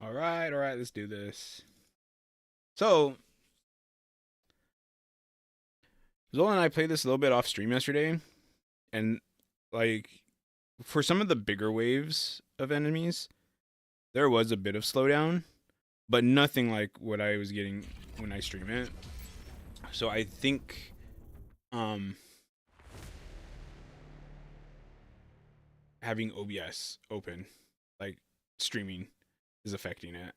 All right, let's do this. So, Zola and I played this a little bit off stream yesterday, and like for some of the bigger waves of enemies, there was a bit of slowdown, but nothing like what I was getting when I stream it. So I think having OBS open, like streaming, is affecting it.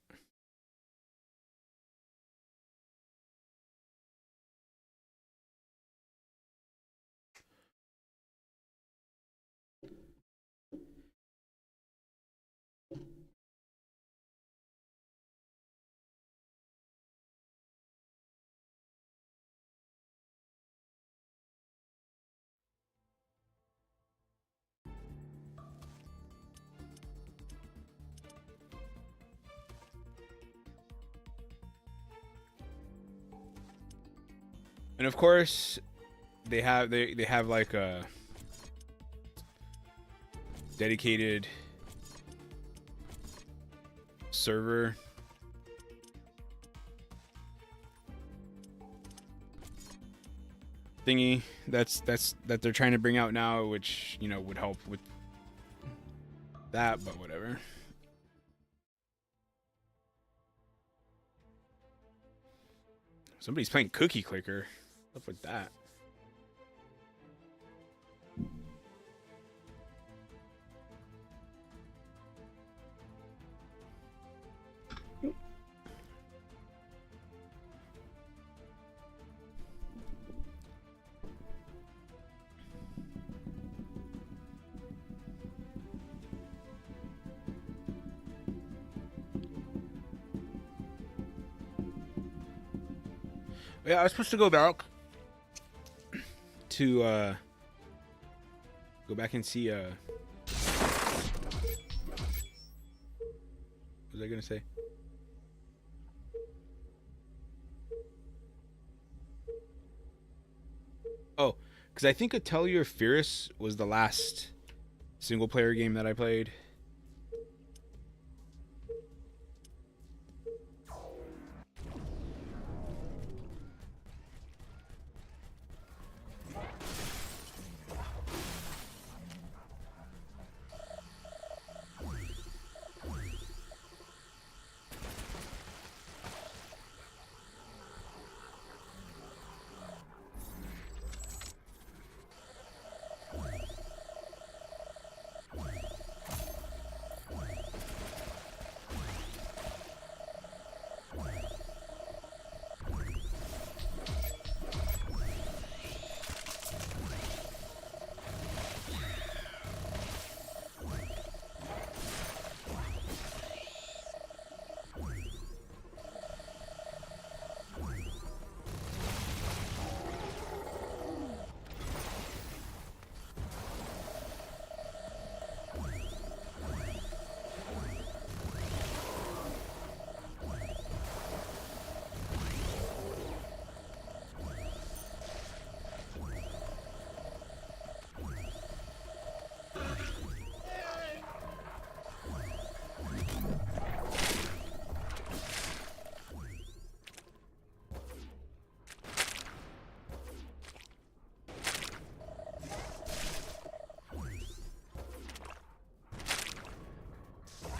And of course, they have like a dedicated server thingy that they're trying to bring out now, which would help with that, but whatever. Somebody's playing Cookie Clicker. What's up with that? Yeah, I was supposed to go back to go back and see what was I gonna say? Oh, because I think Atelier Fierce was the last single player game that I played.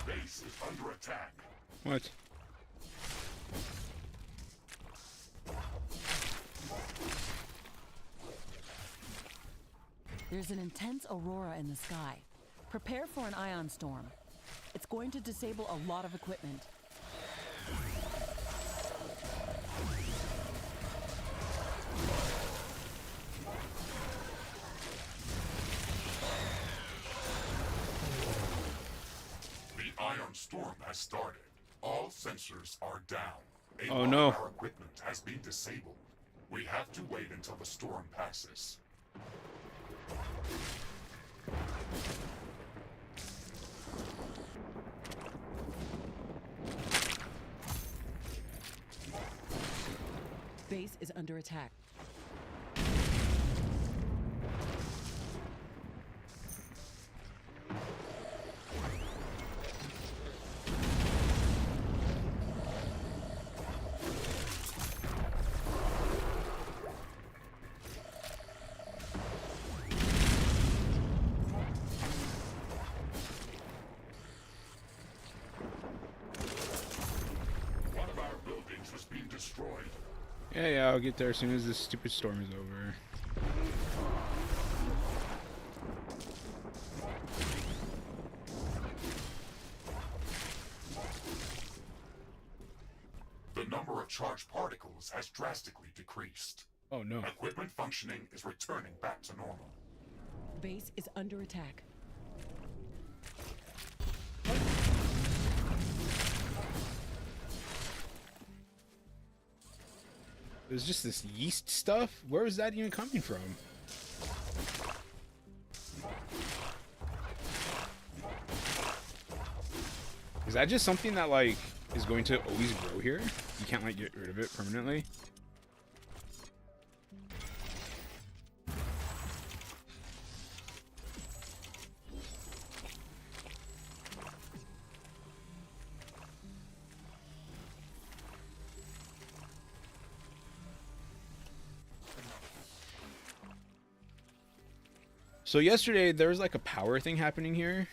Base is under attack. What? There's an intense aurora in the sky. Prepare for an ion storm. It's going to disable a lot of equipment. The ion storm has started. All sensors are down. A Oh, lot no. of our equipment has been disabled. We have to wait until the storm passes. Base is under attack. Yeah, I'll get there as soon as this stupid storm is over. The number of charged particles has drastically decreased. Oh no. Equipment functioning is returning back to normal. Base is under attack. There's just this yeast stuff? Where is that even coming from? Is that just something that, like, is going to always grow here? You can't, like, get rid of it permanently? So yesterday there was like a power thing happening here.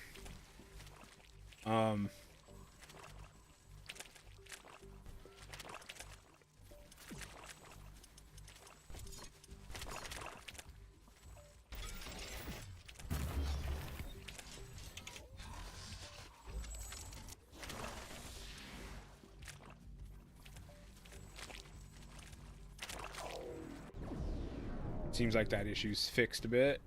Seems like that issue's fixed a bit.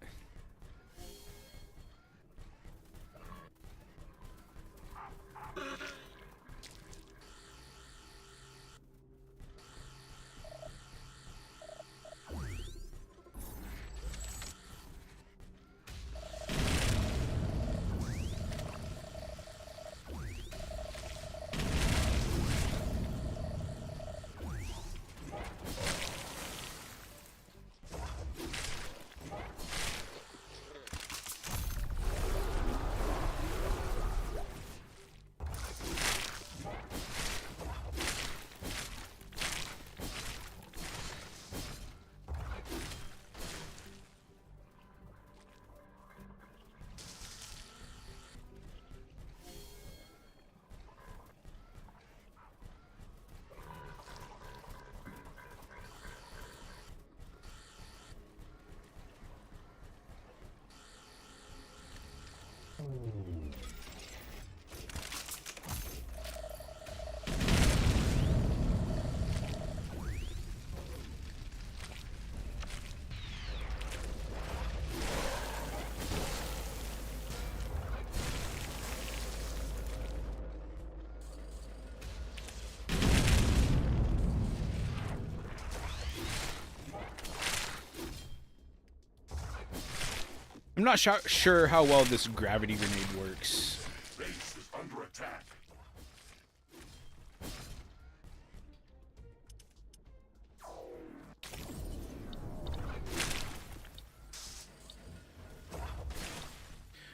I'm not sure how well this gravity grenade works. Base is under attack.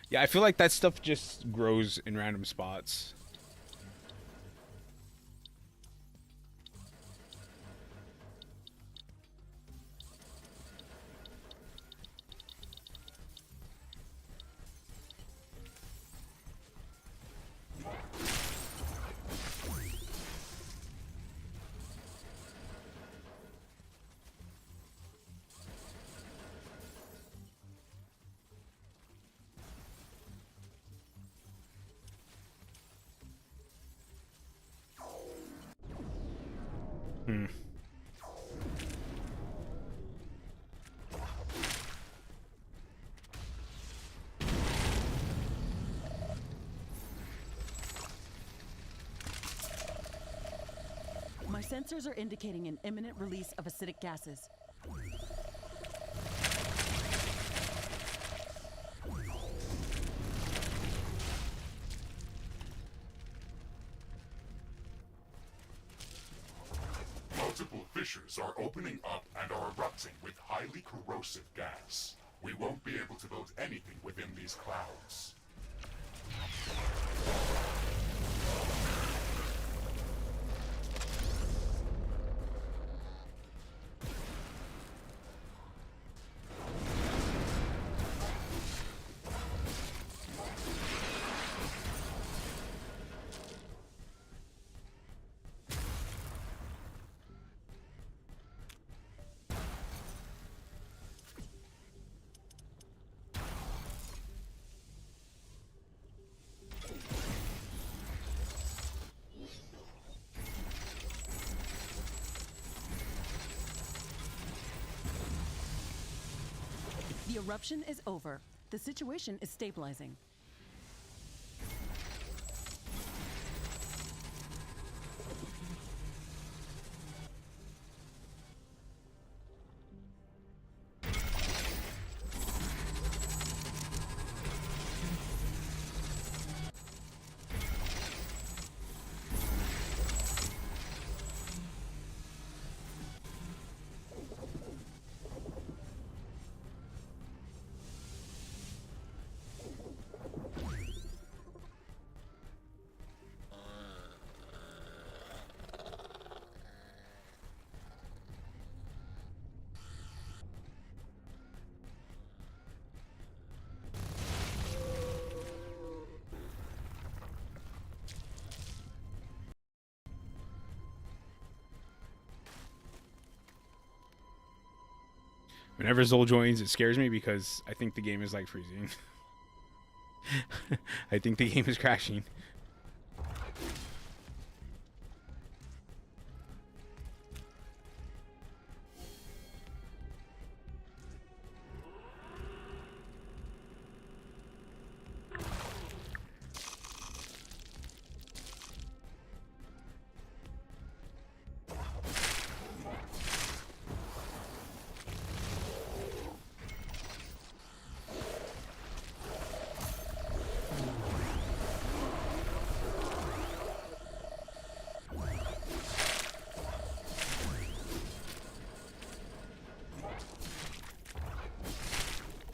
Yeah, I feel like that stuff just grows in random spots. My sensors are indicating an imminent release of acidic gases. Multiple fissures are opening up and are erupting with highly corrosive gas. We won't be able to build anything within these clouds. The eruption is over. The situation is stabilizing. Whenever Zol joins, it scares me because I think the game is like freezing. I think the game is crashing.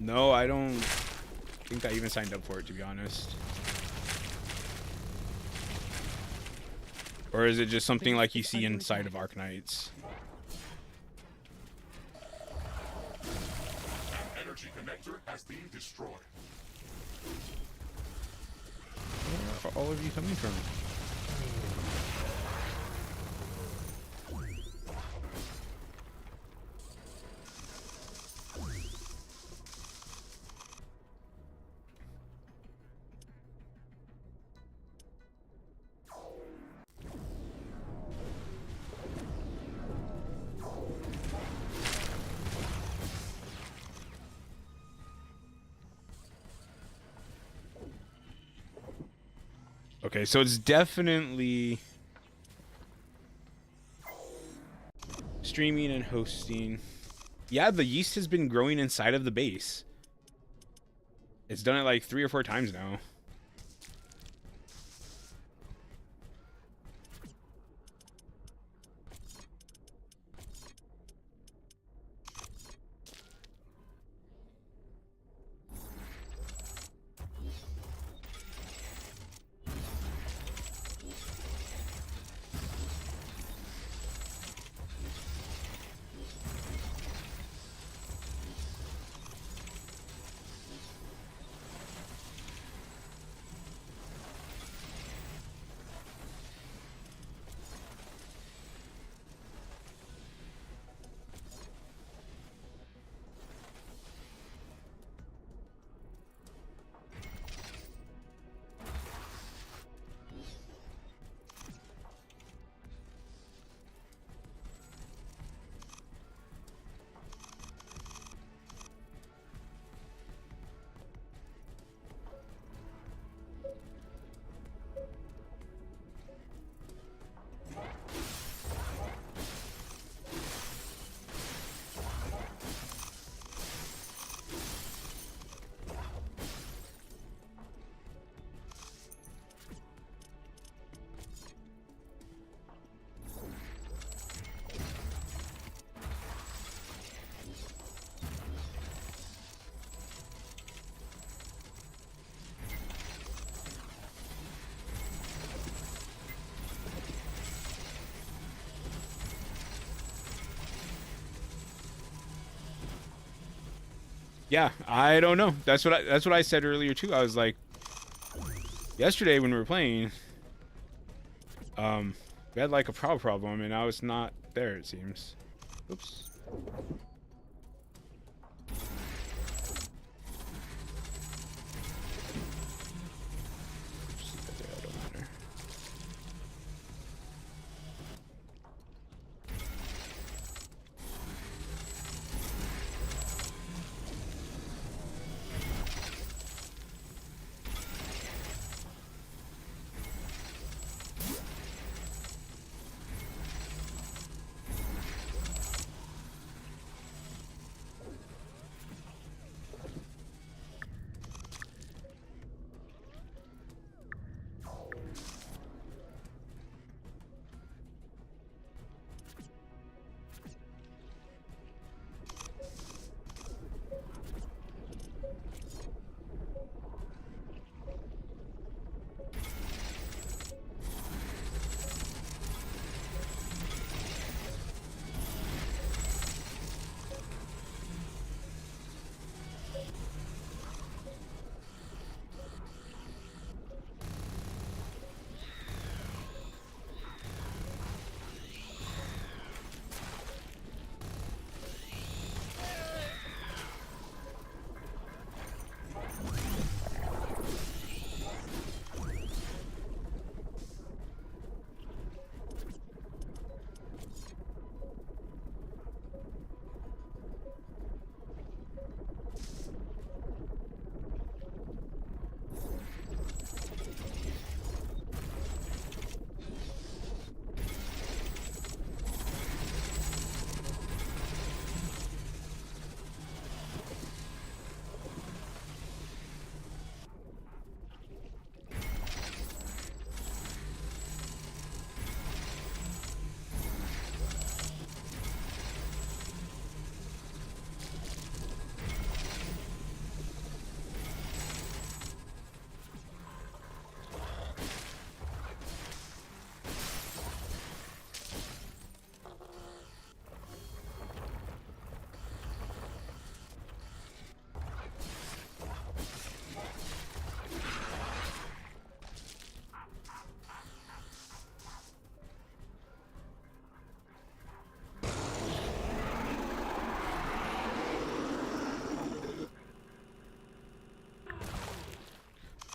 No, I don't think I even signed up for it, to be honest. Or is it just something like you see inside of Arknights? An energy connector has been destroyed. Where are all of you coming from? Okay, so it's definitely streaming and hosting. Yeah, the yeast has been growing inside of the base. It's done it like 3 or 4 times now. Yeah, I don't know. That's what I said earlier too. I was like, yesterday when we were playing, we had like a power problem, and I was not there. It seems. Oops.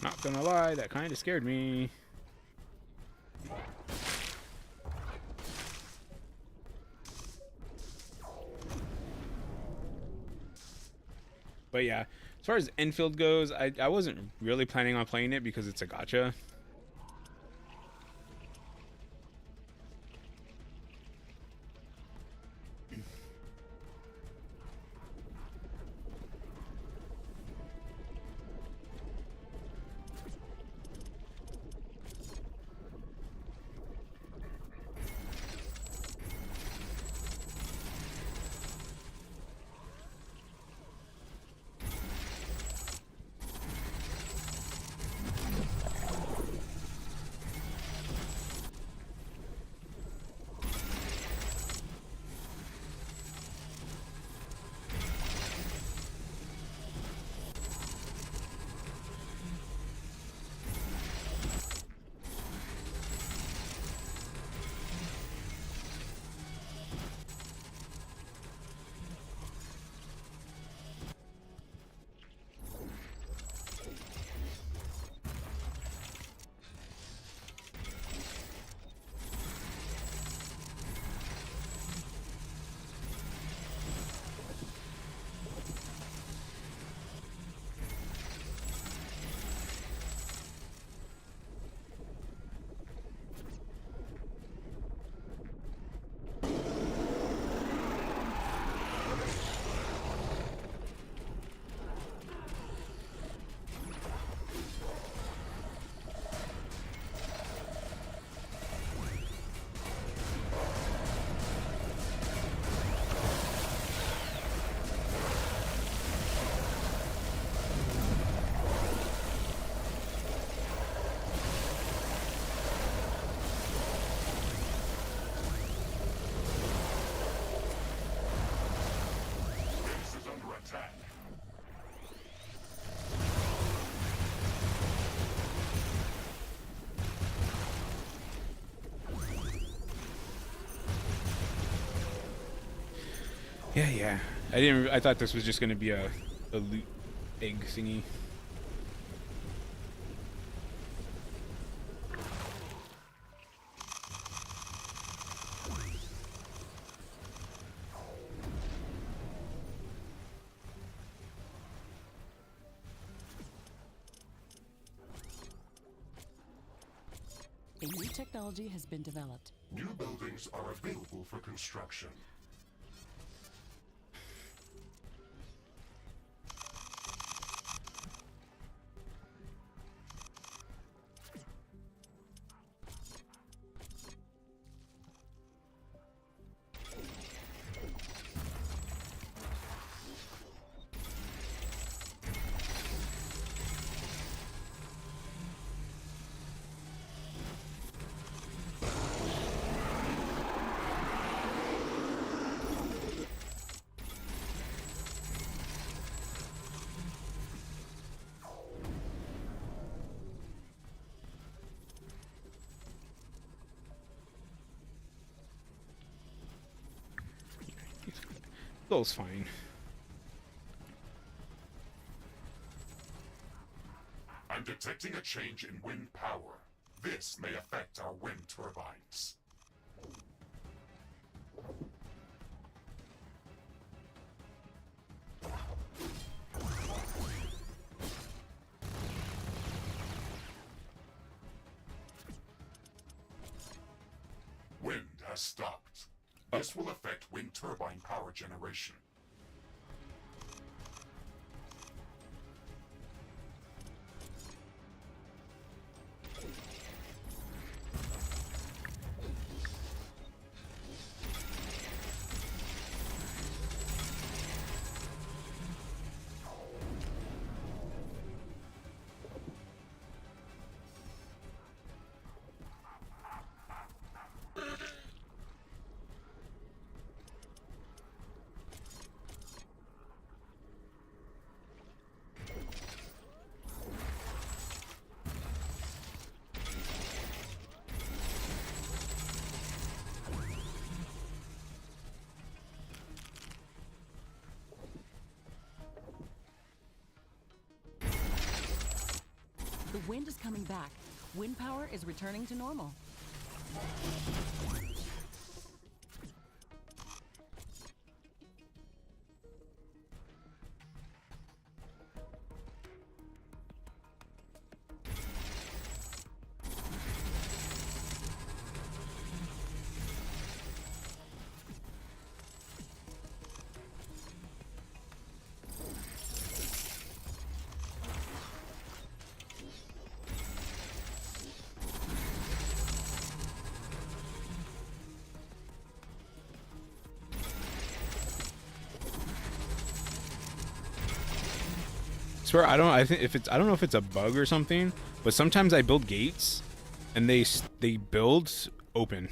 Not gonna lie, that kind of scared me. But yeah, as far as Enfield goes, I wasn't really planning on playing it because it's a gacha. Base is under attack. Yeah. I thought this was just gonna be a loot egg thingy. A new technology has been developed. New buildings are available for construction. Goal's fine. I'm detecting a change in wind power. This may affect our wind turbines. Wind has stopped. This will affect wind turbine power generation. The wind is coming back. Wind power is returning to normal. Swear, I don't. I think if it's. I don't know if it's a bug or something, but sometimes I build gates, and they build open.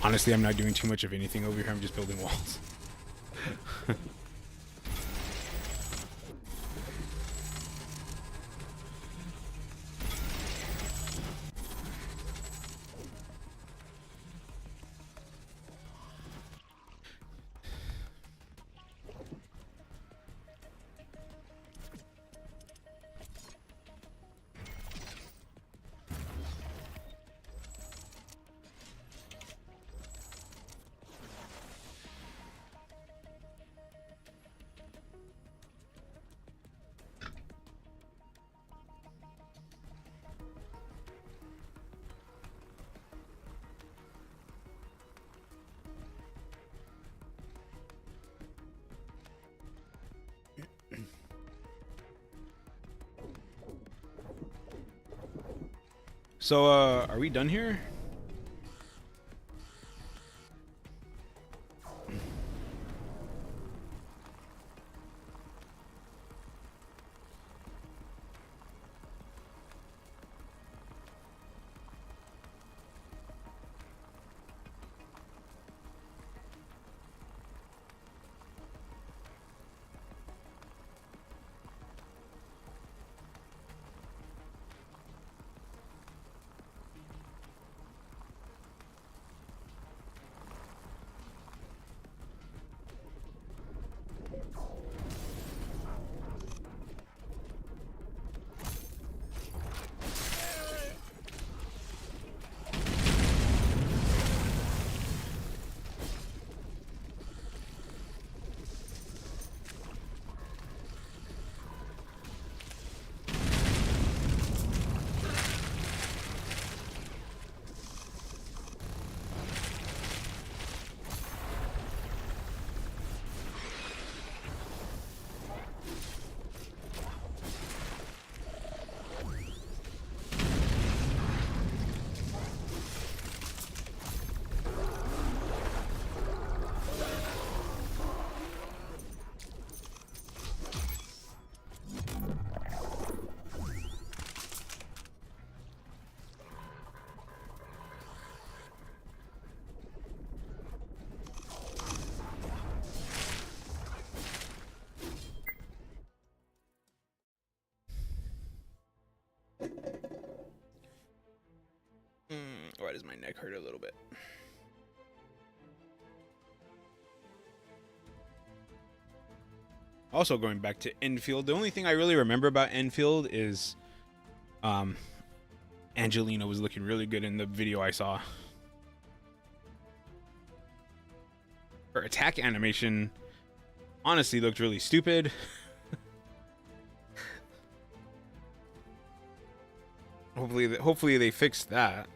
Honestly, I'm not doing too much of anything over here. I'm just building walls. So, are we done here? Why does my neck hurt a little bit? Also, going back to Enfield, the only thing I really remember about Enfield is Angelina was looking really good in the video I saw. Her attack animation honestly looked really stupid. Hopefully they fixed that.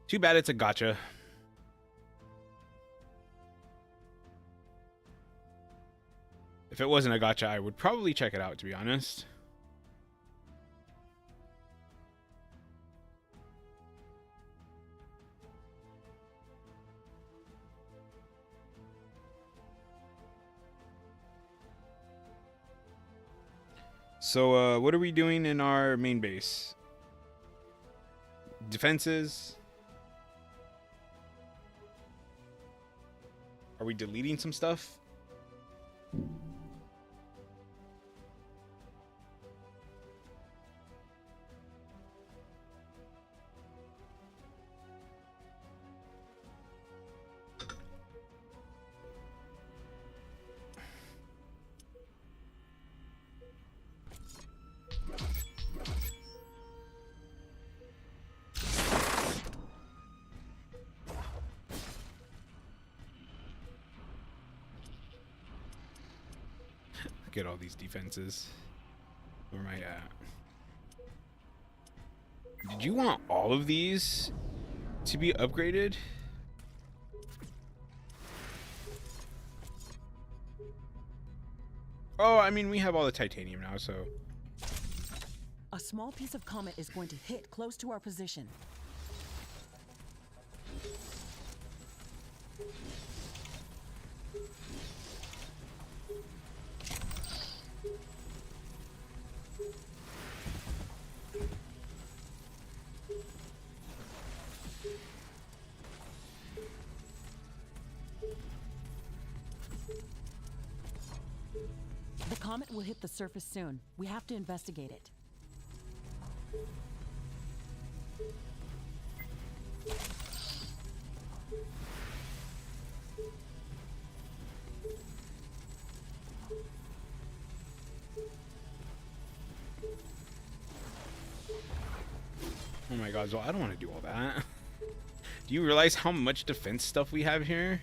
Too bad it's a gacha. If it wasn't a gacha, I would probably check it out, to be honest. So, what are we doing in our main base? Defenses? Are we deleting some stuff? Get all these defenses. Where am I at? Did you want all of these to be upgraded? Oh, I mean, we have all the titanium now, so... A small piece of comet is going to hit close to our position. The comet will hit the surface soon. We have to investigate it. Oh my god, Zol, I don't want to do all that. Do you realize how much defense stuff we have here?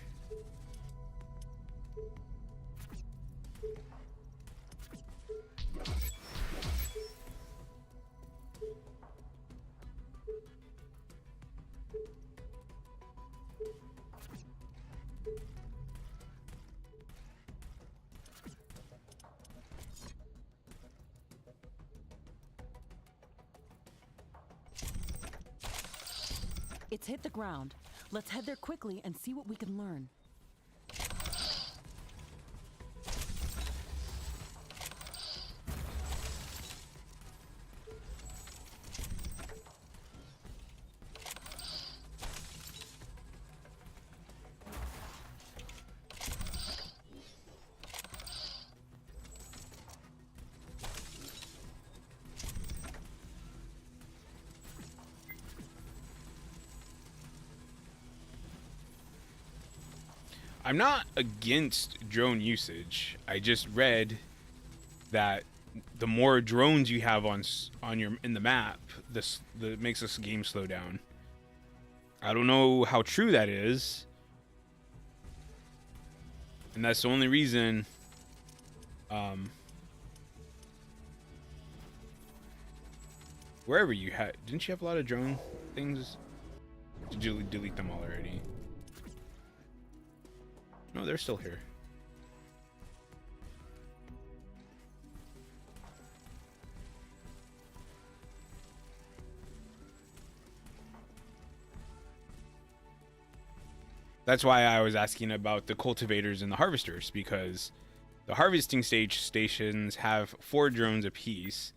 It's hit the ground. Let's head there quickly and see what we can learn. I'm not against drone usage. I just read that the more drones you have on your in the map, that makes this game slow down. I don't know how true that is, and that's the only reason. Wherever you had, didn't you have a lot of drone things? Did you delete them all already? No, they're still here. That's why I was asking about the cultivators and the harvesters, because the harvesting stations have 4 drones apiece,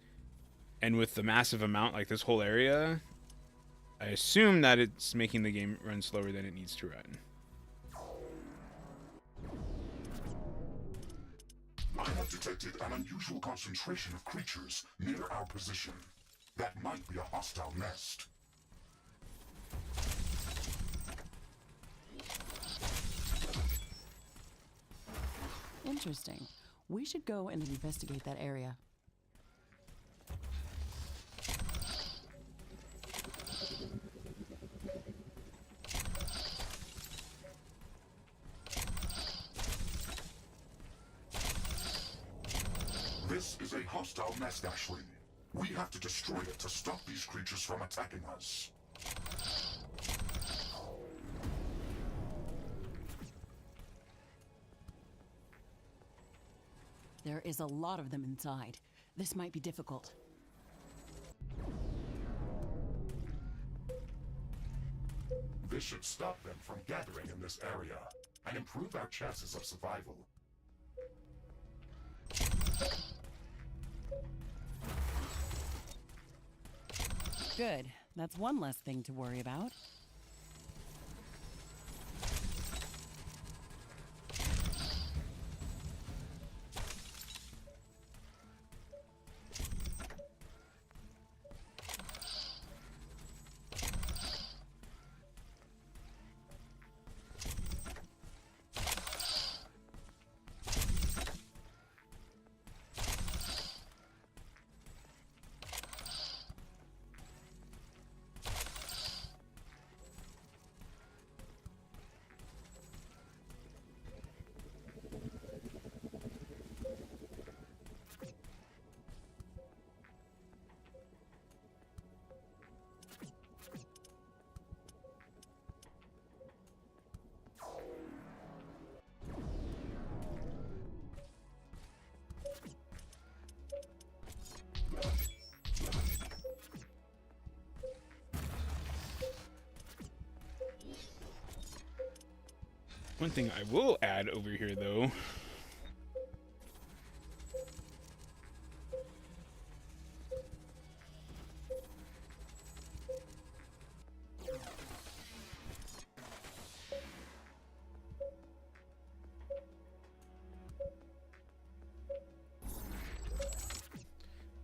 and with the massive amount like this whole area, I assume that it's making the game run slower than it needs to run. I have detected an unusual concentration of creatures near our position. That might be a hostile nest. Interesting. We should go and investigate that area. This is a hostile nest, Ashley. We have to destroy it to stop these creatures from attacking us. There is a lot of them inside. This might be difficult. This should stop them from gathering in this area and improve our chances of survival. Good. That's one less thing to worry about. One thing I will add over here, though.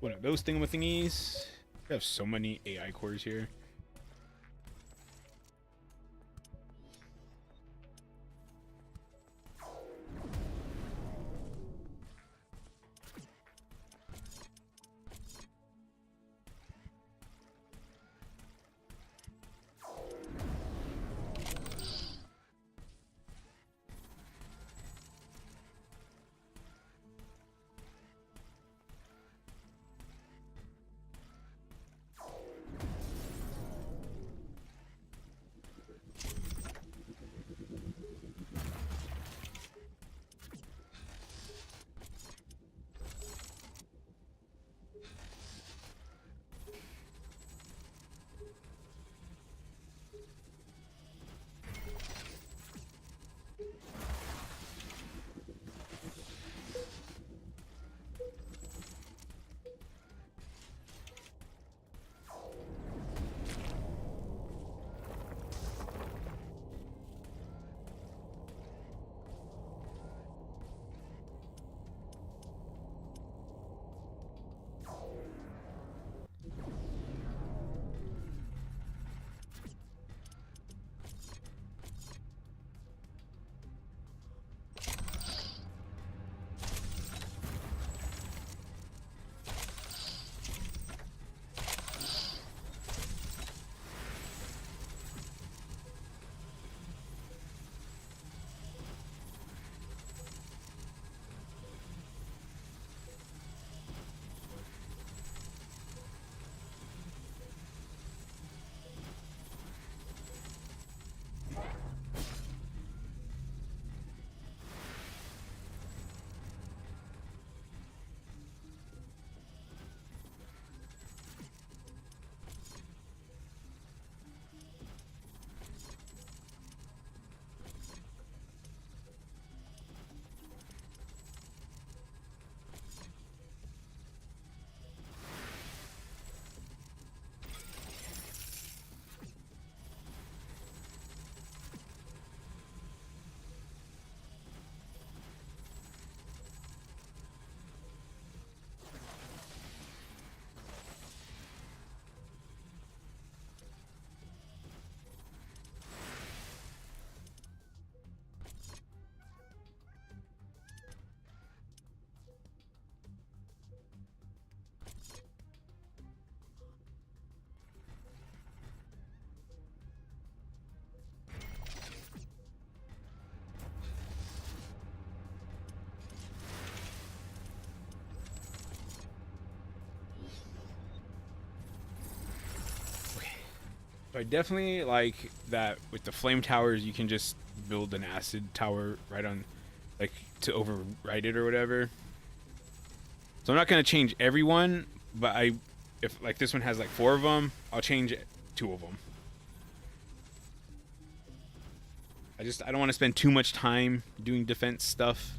One of those thingamothingies. We have so many AI cores here. I definitely like that with the flame towers, you can just build an acid tower right on, like, to override it or whatever. So I'm not going to change everyone, but if like this one has like 4 of them, I'll change 2 of them. I don't want to spend too much time doing defense stuff.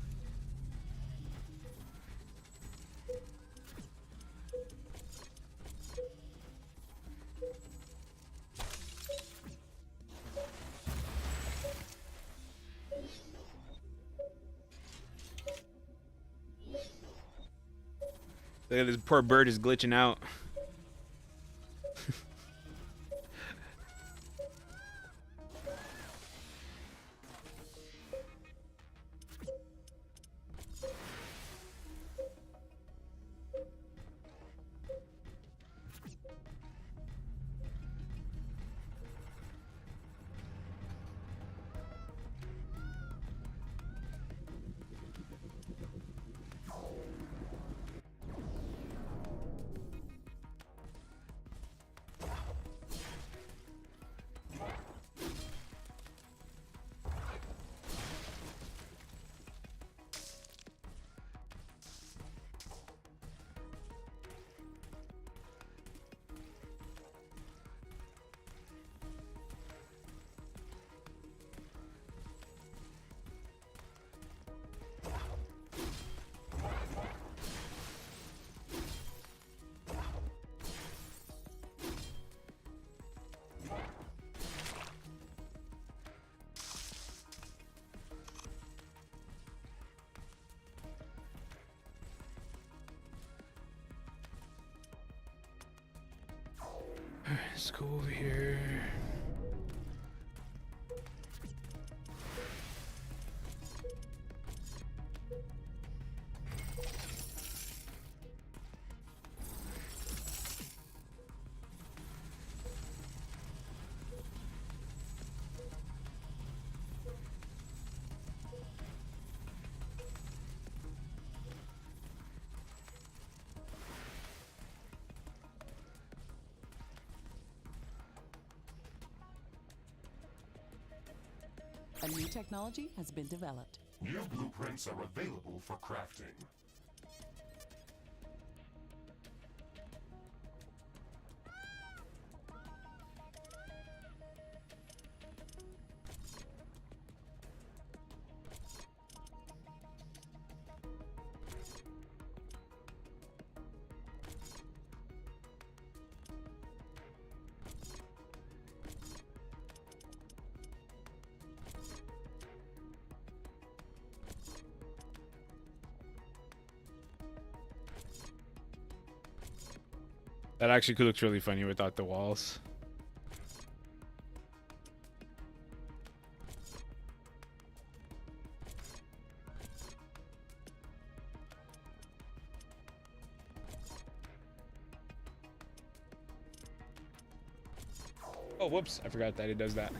Look at this poor bird is glitching out. Let's go over here. A new technology has been developed. New blueprints are available for crafting. That actually looks really funny without the walls. Oh, whoops. I forgot that it does that.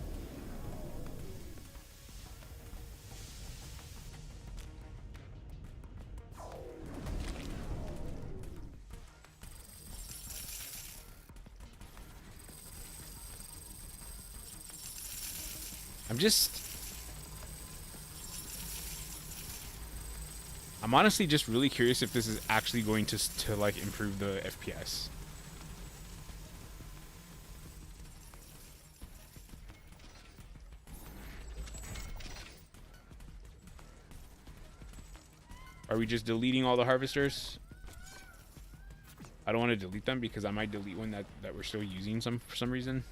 I'm honestly just really curious if this is actually going to like improve the FPS. Are we just deleting all the harvesters? I don't want to delete them because I might delete one that we're still using for some reason.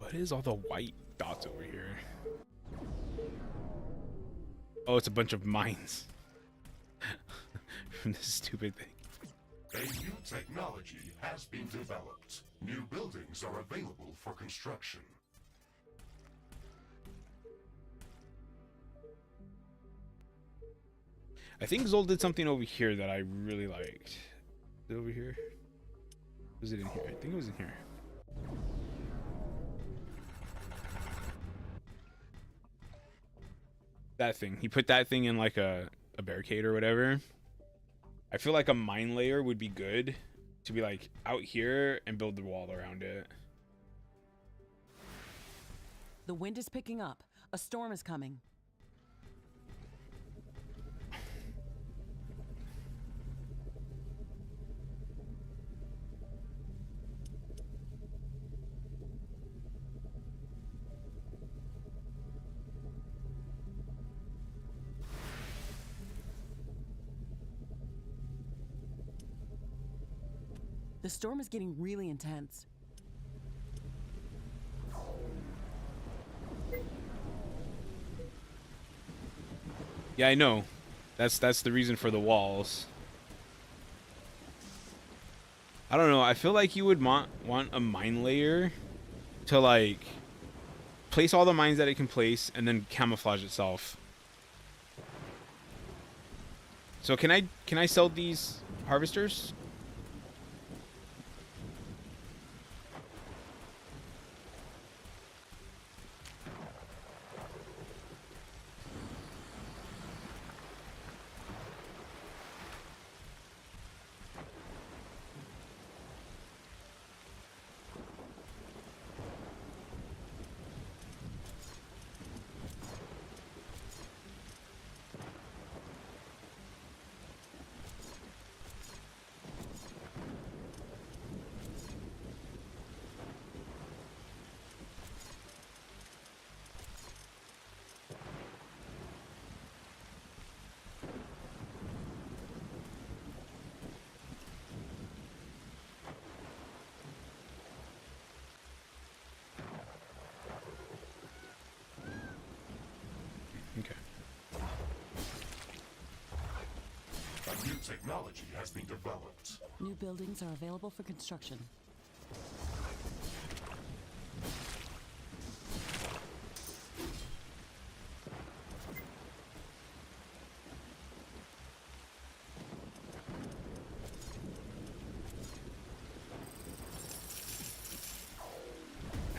What is all the white dots over here? Oh, it's a bunch of mines. From this stupid thing. A new technology has been developed. New buildings are available for construction. I think Zol did something over here that I really liked. Is it over here? Was it in here? I think it was in here. That thing. He put that thing in like a barricade or whatever. I feel like a mine layer would be good to be like out here and build the wall around it. The wind is picking up. A storm is coming. The storm is getting really intense. Yeah, I know. That's the reason for the walls. I don't know. I feel like you would want a mine layer to like place all the mines that it can place and then camouflage itself. So can I sell these harvesters? Okay. A new technology has been developed. New buildings are available for construction.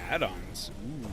Add-ons. Ooh.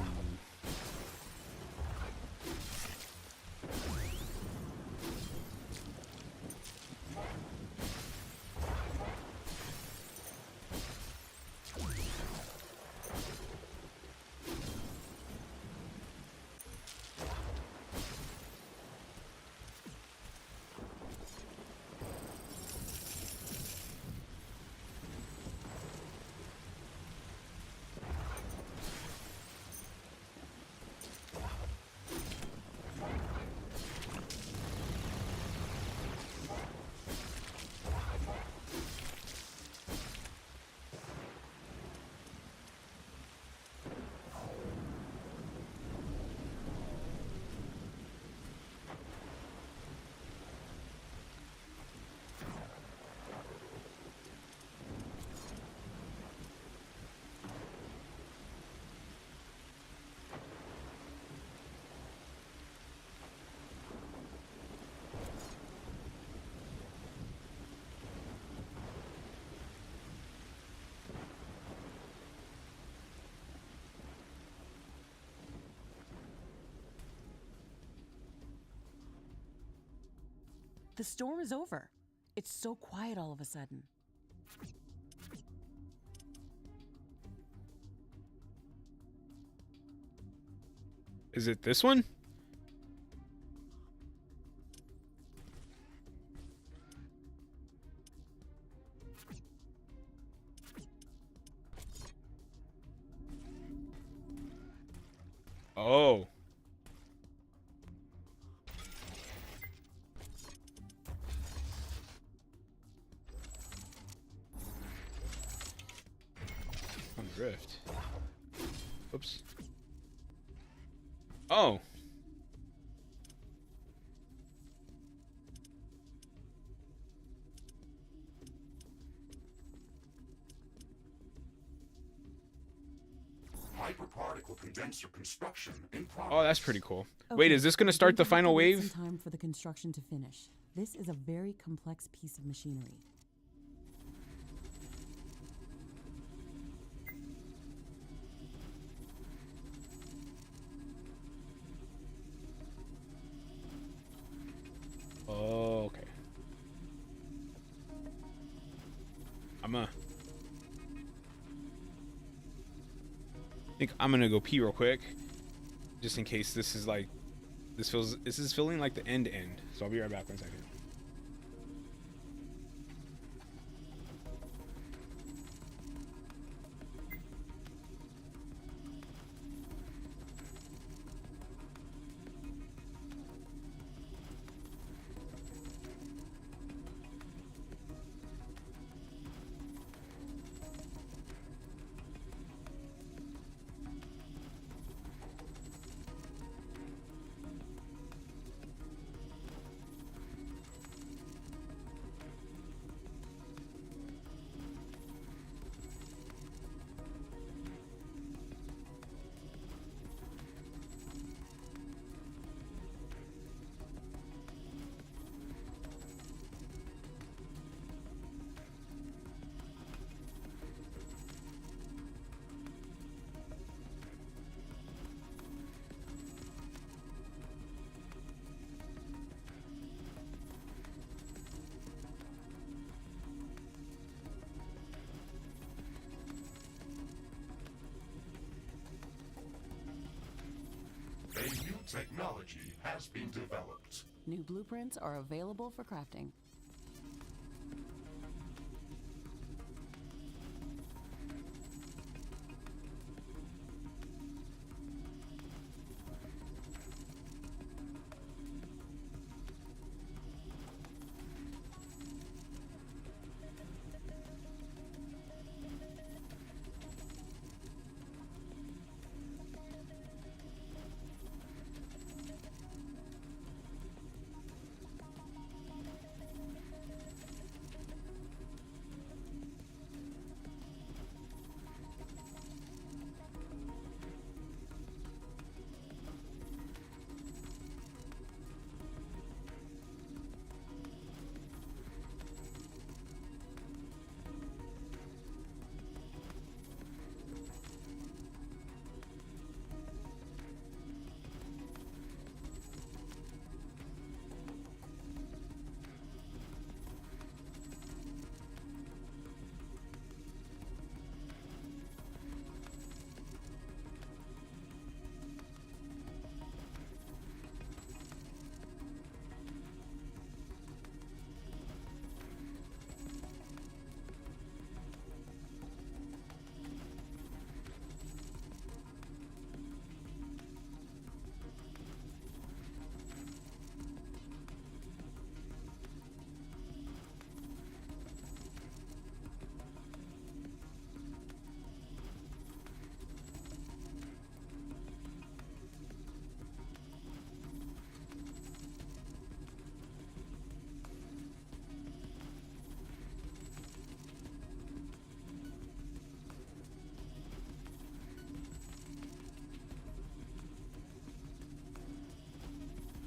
The storm is over. It's so quiet all of a sudden. Is it this one? Oh. On drift. Oops. Oh. Hyperparticle condenser construction in progress. Oh, that's pretty cool. Okay, Wait, is this going to start the we're going to final have to wait wave? some time for the construction to finish. This is a very complex piece of machinery. I think I'm gonna go pee real quick, just in case this is like, this is feeling like the end. So I'll be right back 1 second. A new technology has been developed. New blueprints are available for crafting.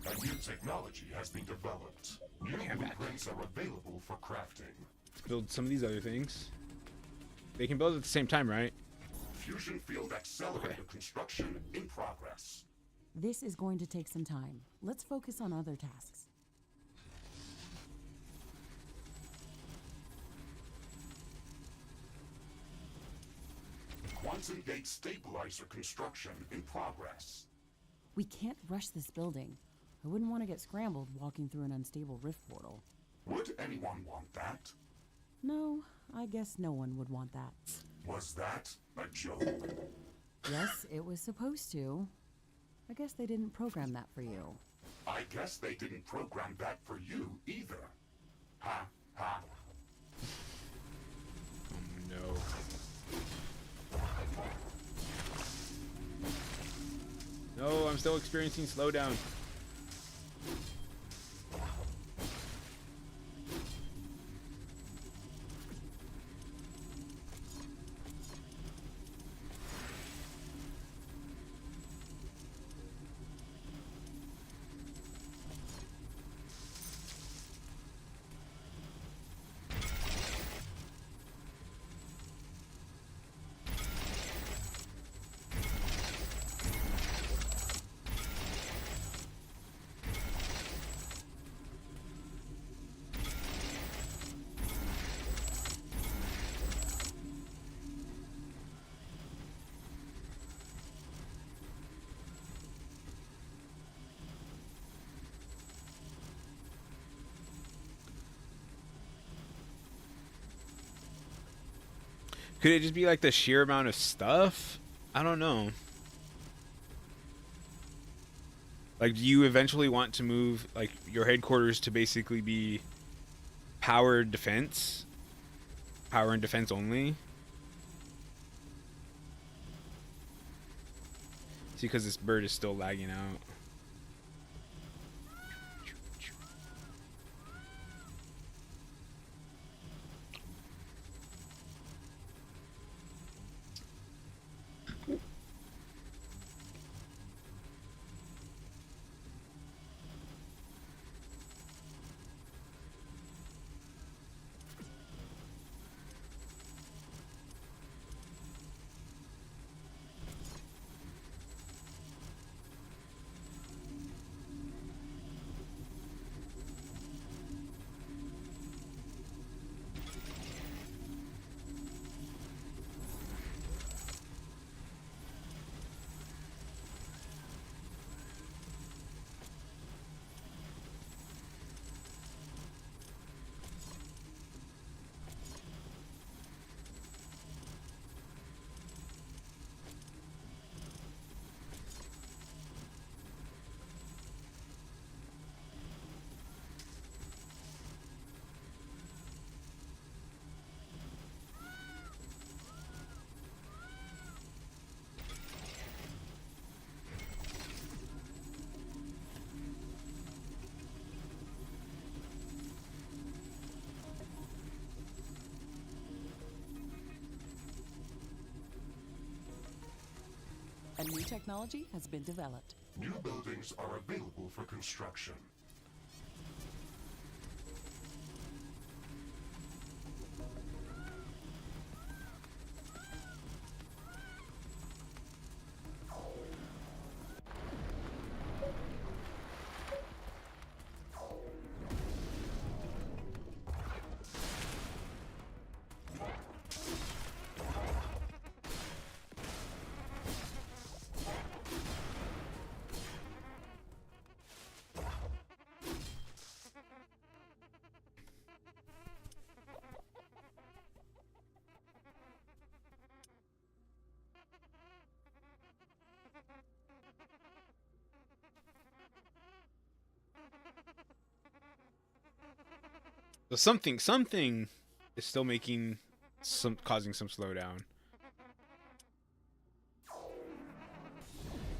A new technology has been developed. New blueprints are available for crafting. Let's build some of these other things. They can build at the same time, right? Fusion field accelerator construction in progress. This is going to take some time. Let's focus on other tasks. Quantum gate stabilizer construction in progress. We can't rush this building. I wouldn't want to get scrambled walking through an unstable rift portal. Would anyone want that? No, I guess no one would want that. Was that a joke? Yes, it was supposed to. I guess they didn't program that for you. I guess they didn't program that for you either. Ha ha. No. No, I'm still experiencing slowdown. Could it just be like the sheer amount of stuff? I don't know. Like, do you eventually want to move like your headquarters to basically be power and defense only? See, because this bird is still lagging out. A new technology has been developed. New buildings are available for construction. So something is still causing some slowdown.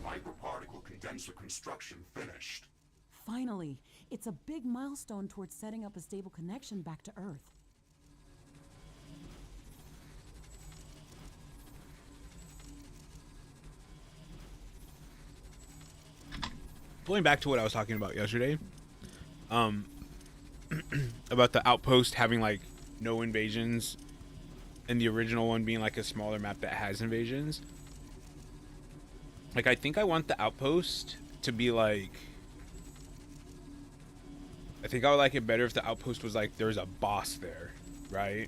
Microparticle condenser construction finished. Finally, it's a big milestone towards setting up a stable connection back to Earth. Going back to what I was talking about yesterday, about the outpost having like no invasions and the original one being like a smaller map that has invasions. Like, I think I want the outpost to be like, I think I would like it better if the outpost was like there's a boss there, right?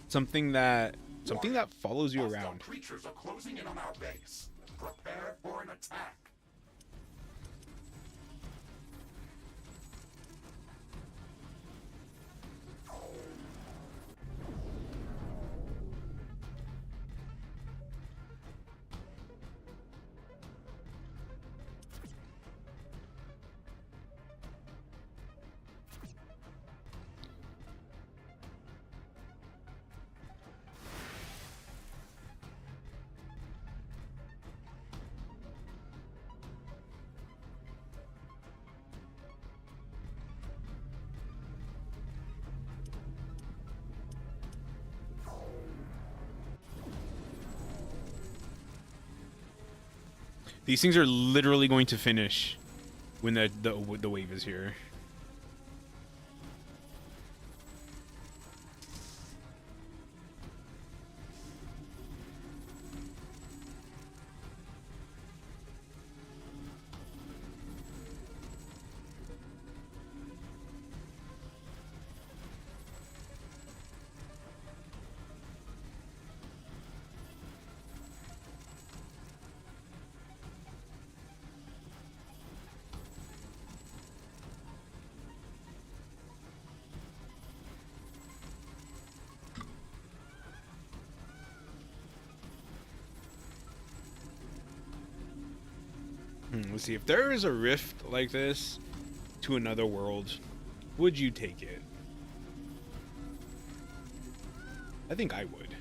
Something that follows you Hostile around. creatures are closing in on our base. Prepare for an attack. These things are literally going to finish when the wave is here. Let's see. If there is a rift like this to another world, would you take it? I think I would.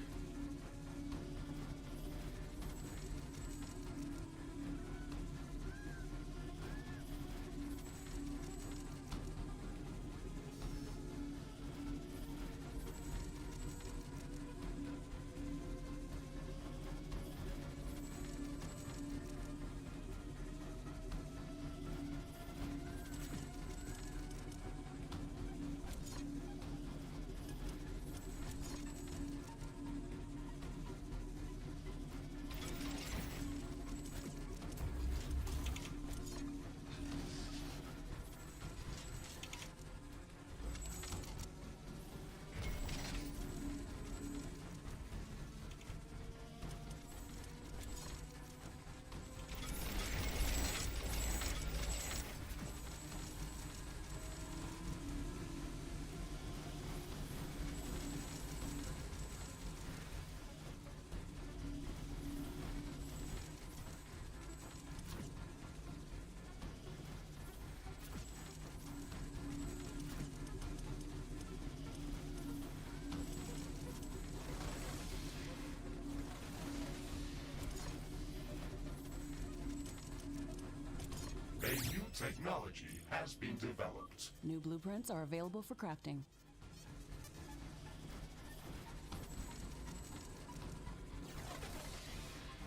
A new technology has been developed. New blueprints are available for crafting.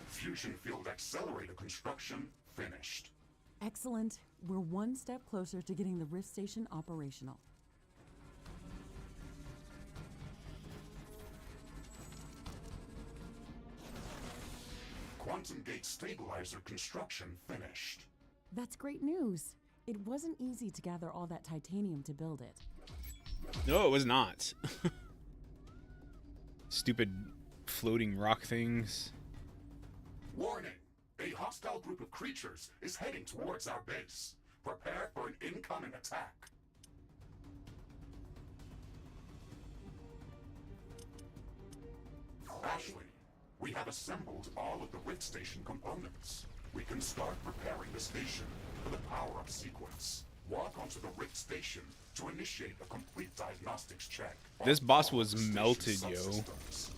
Fusion field accelerator construction finished. Excellent. We're one step closer to getting the Rift Station operational. Quantum gate stabilizer construction finished. That's great news. It wasn't easy to gather all that titanium to build it. No, it was not. Stupid floating rock things. Warning! A hostile group of creatures is heading towards our base. Prepare for an incoming attack. Ashley, we have assembled all of the Rift Station components. We can start preparing the station for the power-up sequence. Walk onto the Rift Station to initiate a complete diagnostics check. This on boss all was the station's melted, yo. subsystems.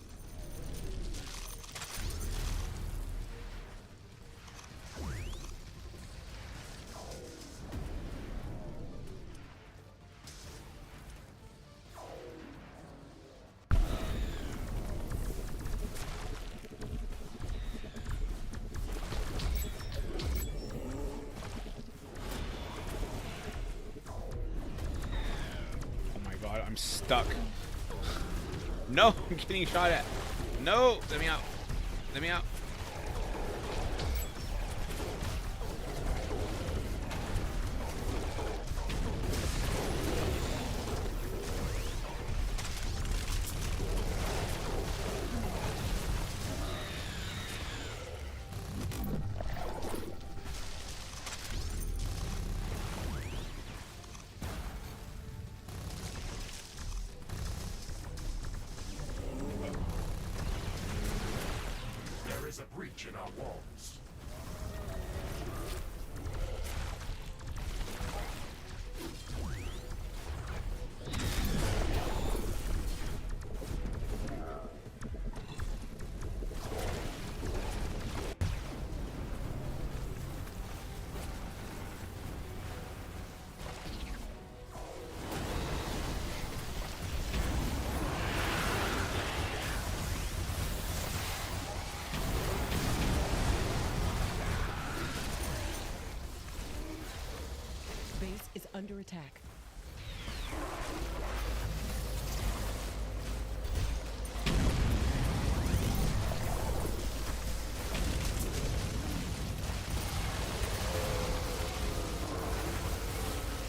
Oh my god, I'm stuck. No, I'm getting shot at. No, let me out. Let me out. There is a breach in our walls. Base is under attack.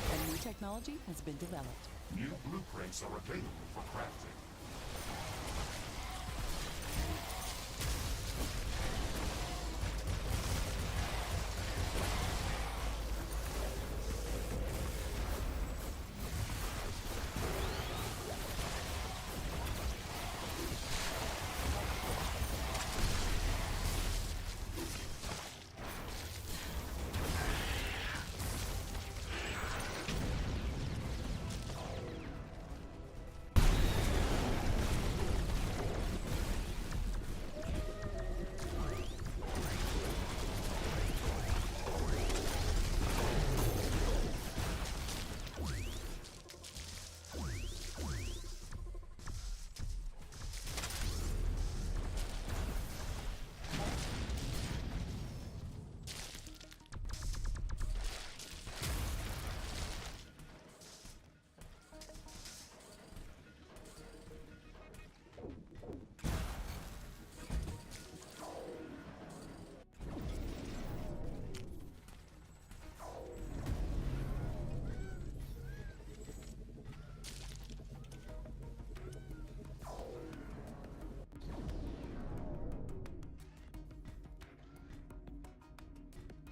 A new technology has been developed. New blueprints are available for crafting.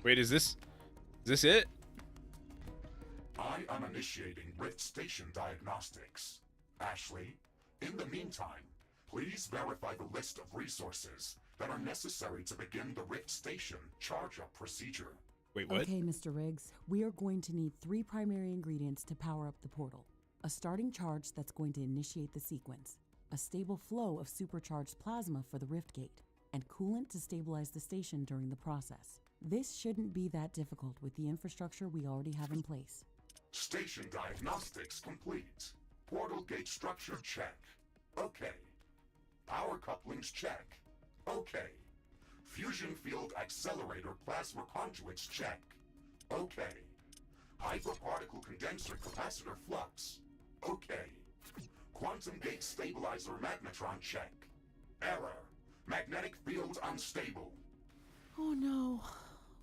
Wait, is this it? I am initiating Rift Station diagnostics. Ashley, in the meantime, please verify the list of resources that are necessary to begin the Rift Station charge-up procedure. Wait, what? Okay, Mr. Riggs, we are going to need 3 primary ingredients to power up the portal. A starting charge that's going to initiate the sequence, a stable flow of supercharged plasma for the rift gate, and coolant to stabilize the station during the process. This shouldn't be that difficult with the infrastructure we already have in place. Station diagnostics complete. Portal gate structure check. Okay. Power couplings check. Okay. Fusion field accelerator plasma conduits check. Okay. Hyperparticle condenser capacitor flux. Okay. Quantum gate stabilizer magnetron check. Error. Magnetic field unstable. Oh no,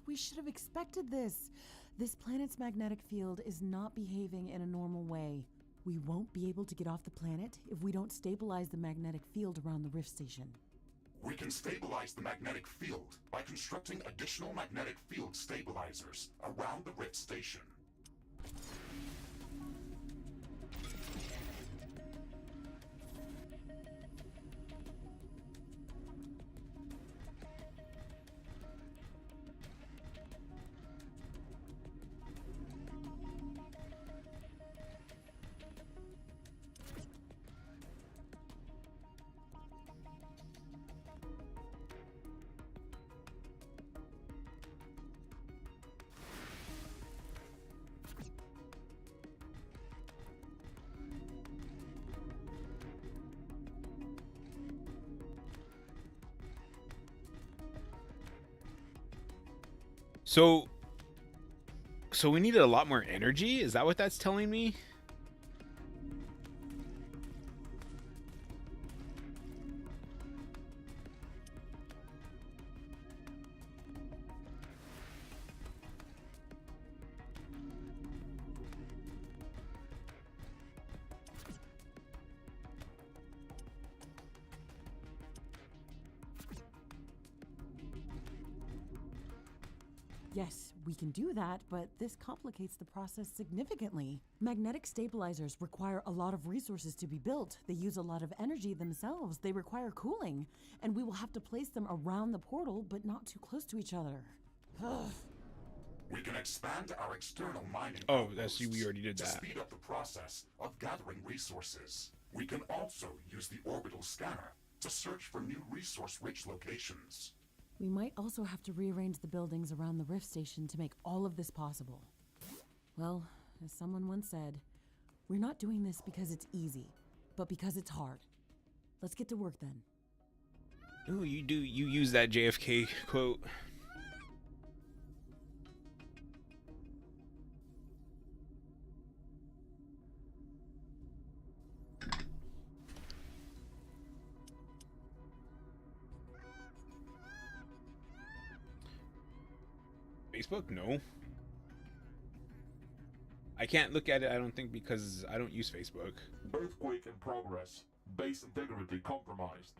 we should have expected this. This planet's magnetic field is not behaving in a normal way. We won't be able to get off the planet if we don't stabilize the magnetic field around the rift station. We can stabilize the magnetic field by constructing additional magnetic field stabilizers around the Rift Station. So we needed a lot more energy? Is that what that's telling me? Yes, we can do that, but this complicates the process significantly. Magnetic stabilizers require a lot of resources to be built. They use a lot of energy themselves. They require cooling, and we will have to place them around the portal, but not too close to each other. Ugh. We can expand our external mining Oh, that's we outposts already did to that. speed up the process of gathering resources. We can also use the orbital scanner to search for new resource-rich locations. We might also have to rearrange the buildings around the rift station to make all of this possible. Well, as someone once said, we're not doing this because it's easy, but because it's hard. Let's get to work then. Ooh, you use that JFK quote. Facebook? No. I can't look at it, I don't think, because I don't use Facebook. Earthquake in progress. Base integrity compromised.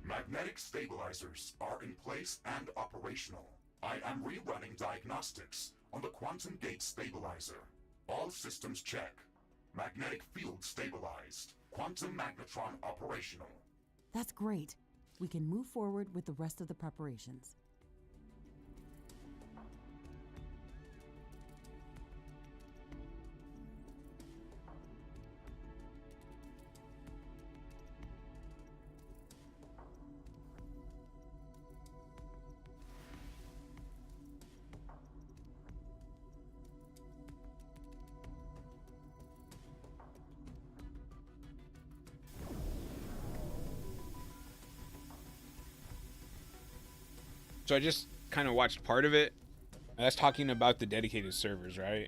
Magnetic stabilizers are in place and operational. I am rerunning diagnostics on the quantum gate stabilizer. All systems check. Magnetic field stabilized. Quantum magnetron operational. That's great. We can move forward with the rest of the preparations. So I just kind of watched part of it. That's talking about the dedicated servers, right?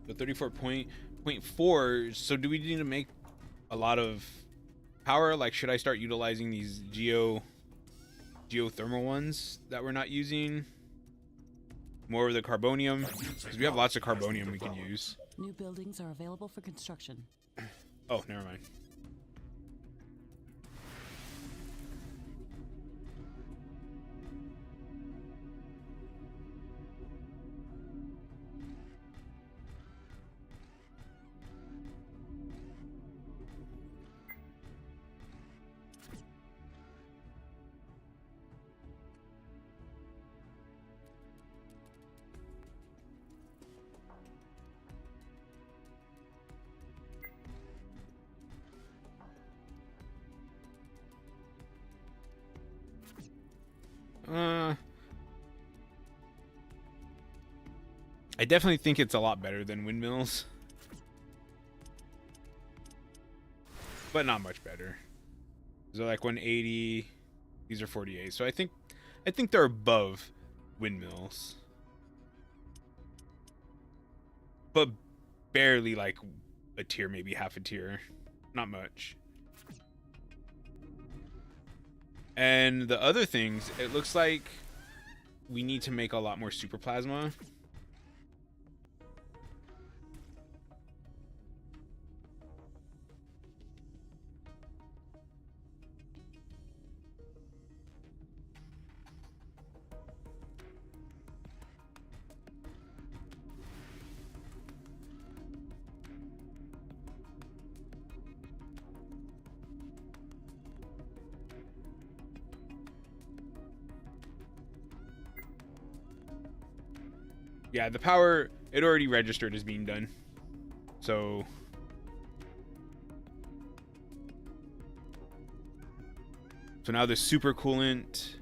So 34.4. So do we need to make a lot of power? Like, should I start utilizing these geothermal ones that we're not using? More of the carbonium, because we have lots of carbonium we can use. New buildings are available for construction. Oh, never mind. I definitely think it's a lot better than windmills, but not much better. These are like 180. These are 48. So I think they're above windmills, but barely like a tier, maybe half a tier, not much. And the other things, it looks like we need to make a lot more super plasma. Yeah, the power, it already registered as being done. So now the super coolant.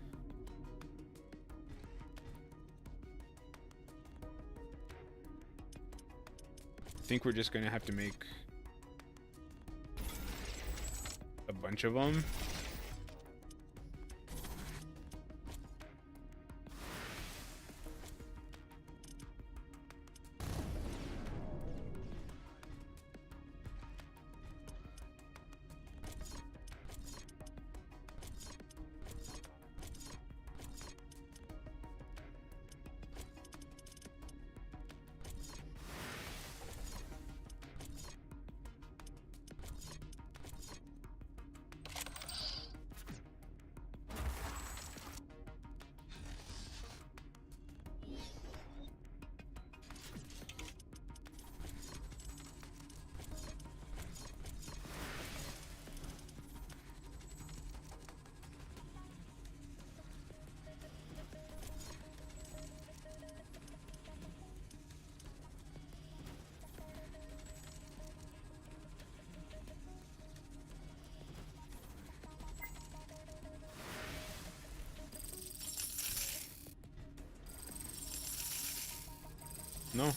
I think we're just gonna have to make a bunch of them. No.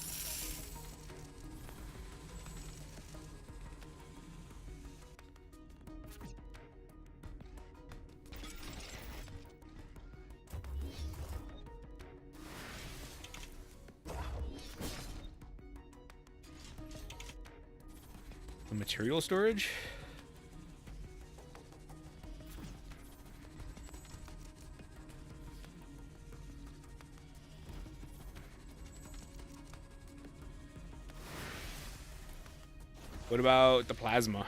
The material storage? What about the plasma?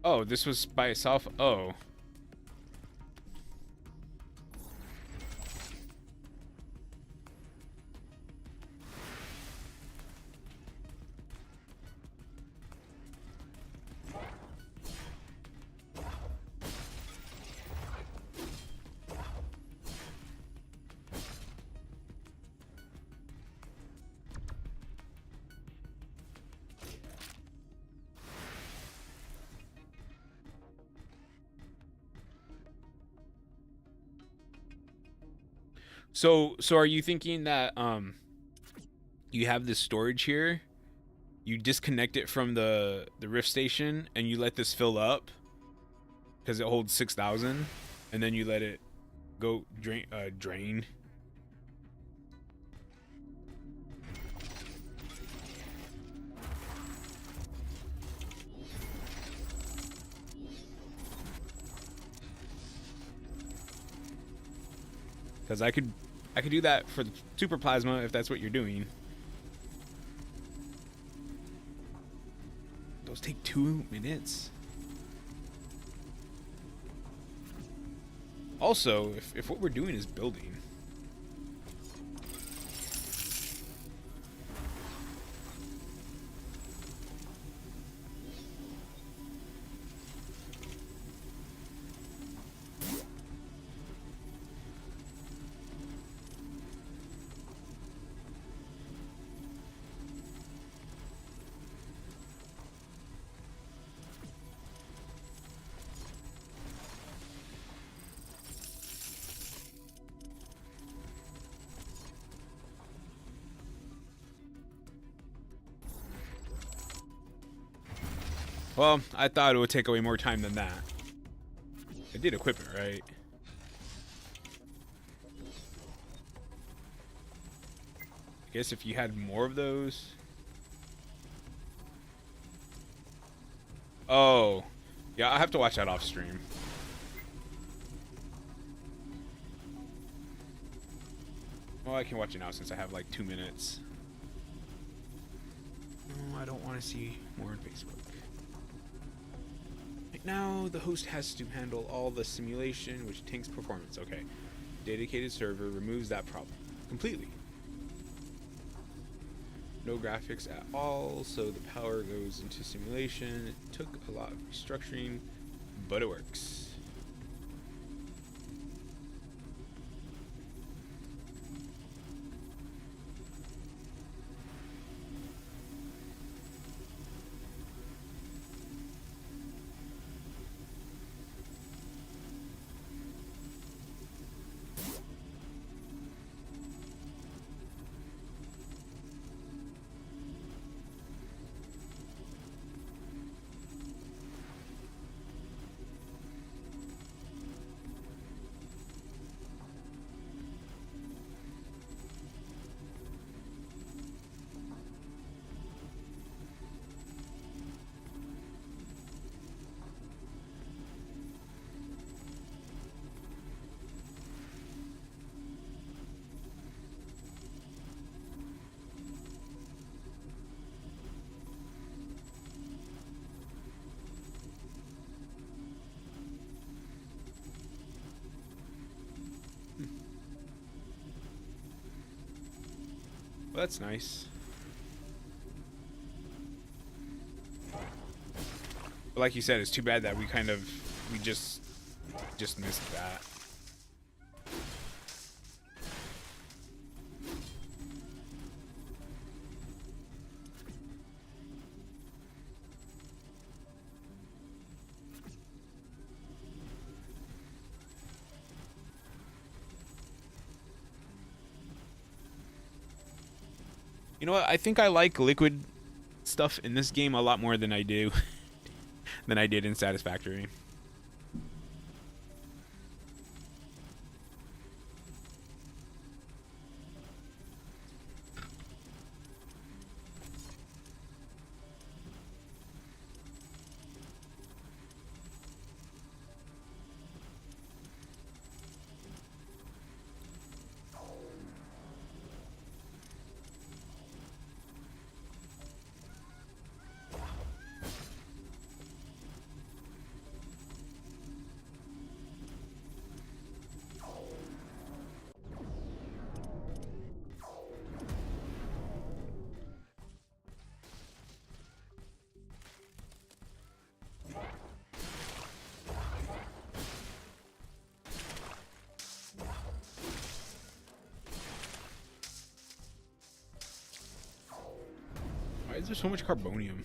Oh, this was by itself? Oh. So are you thinking that you have this storage here, you disconnect it from the rift station, and you let this fill up because it holds 6,000, and then you let it go drain? Because I could do that for the super plasma if that's what you're doing. Those take 2 minutes. Also, if what we're doing is building, well, I thought it would take away more time than that. I did equip it, right? I guess if you had more of those. Oh, yeah, I have to watch that off stream. Well, I can watch it now since I have like 2 minutes. No, I don't want to see more on Facebook. Right now, the host has to handle all the simulation, which tanks performance. Okay. Dedicated server removes that problem completely. No graphics at all, so the power goes into simulation. It took a lot of restructuring, but it works. Well, that's nice. But like you said, it's too bad that we just missed that. You know what? I think I like liquid stuff in this game a lot more than I do than I did in Satisfactory. Why is there so much carbonium?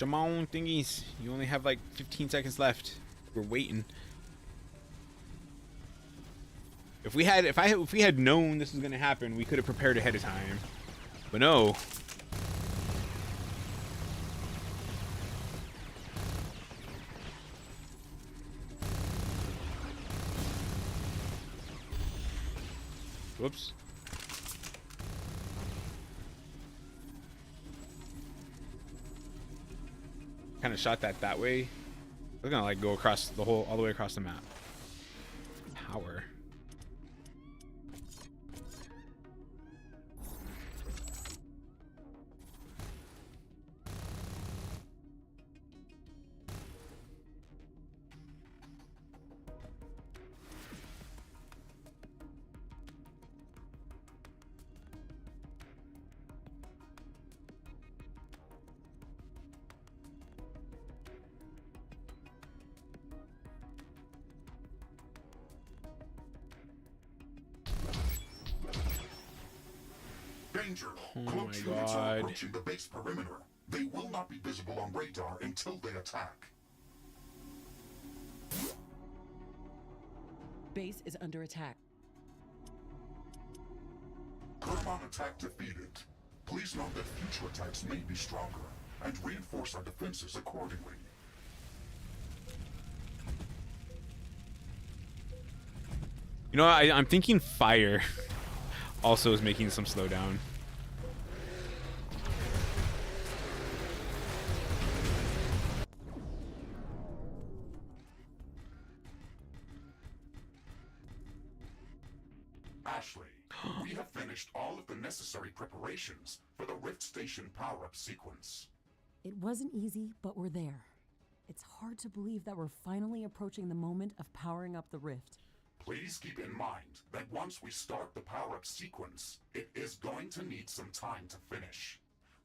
Shimon thingies. You only have like 15 seconds left. We're waiting. If we had known this was gonna happen, we could have prepared ahead of time. But no. Whoops. Kind of shot that way. We're gonna like go across the whole, all the way across the map. Power. Danger! Oh Cloaked my units are God. approaching the base perimeter. They will not be visible on radar until they attack. Base is under attack. Kerman attack defeated. Please note that future attacks may be stronger, and reinforce our defenses accordingly. You know, I'm thinking fire also is making some slowdown. Ashley, we have finished all of the necessary preparations for the Rift Station power-up sequence. It wasn't easy, but we're there. It's hard to believe that we're finally approaching the moment of powering up the rift. Please keep in mind that once we start the power-up sequence, it is going to need some time to finish.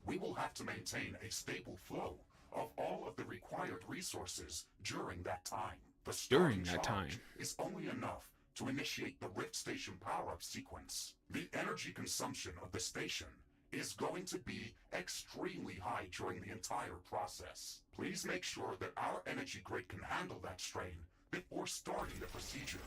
We will have to maintain a stable flow of all of the required resources during that time. The starting During that charge time. is only enough to initiate the Rift Station power-up sequence. The energy consumption of the station is going to be extremely high during the entire process. Please make sure that our energy grid can handle that strain before starting the procedure.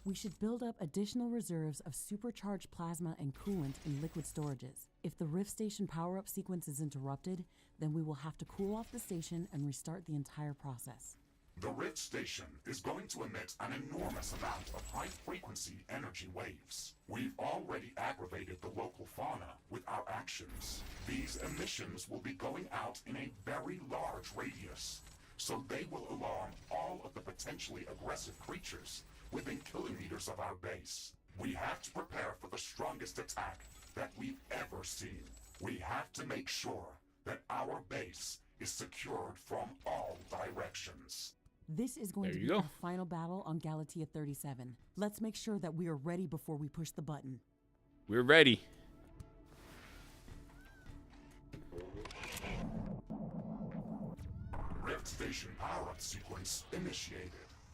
We should build up additional reserves of supercharged plasma and coolant in liquid storages. If the Rift Station power-up sequence is interrupted, then we will have to cool off the station and restart the entire process. The Rift Station is going to emit an enormous amount of high-frequency energy waves. We've already aggravated the local fauna with our actions. These emissions will be going out in a very large radius, so they will alarm all of the potentially aggressive creatures within kilometers of our base. We have to prepare for the strongest attack that we've ever seen. We have to make sure that our base is secured from all directions. This is going There to you be go. our final battle on Galatea 37. Let's make sure that we are ready before we push the button. We're ready. Rift Station power-up sequence initiated.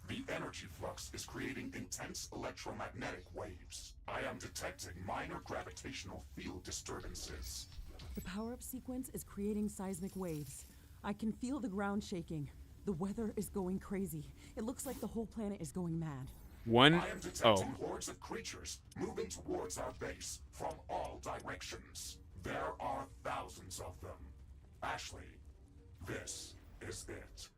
The energy flux is creating intense electromagnetic waves. I am detecting minor gravitational field disturbances. The power-up sequence is creating seismic waves. I can feel the ground shaking. The weather is going crazy. It looks like the whole planet is going mad. One. I am detecting Oh. hordes of creatures moving towards our base from all directions. There are thousands of them. Ashley, this is it.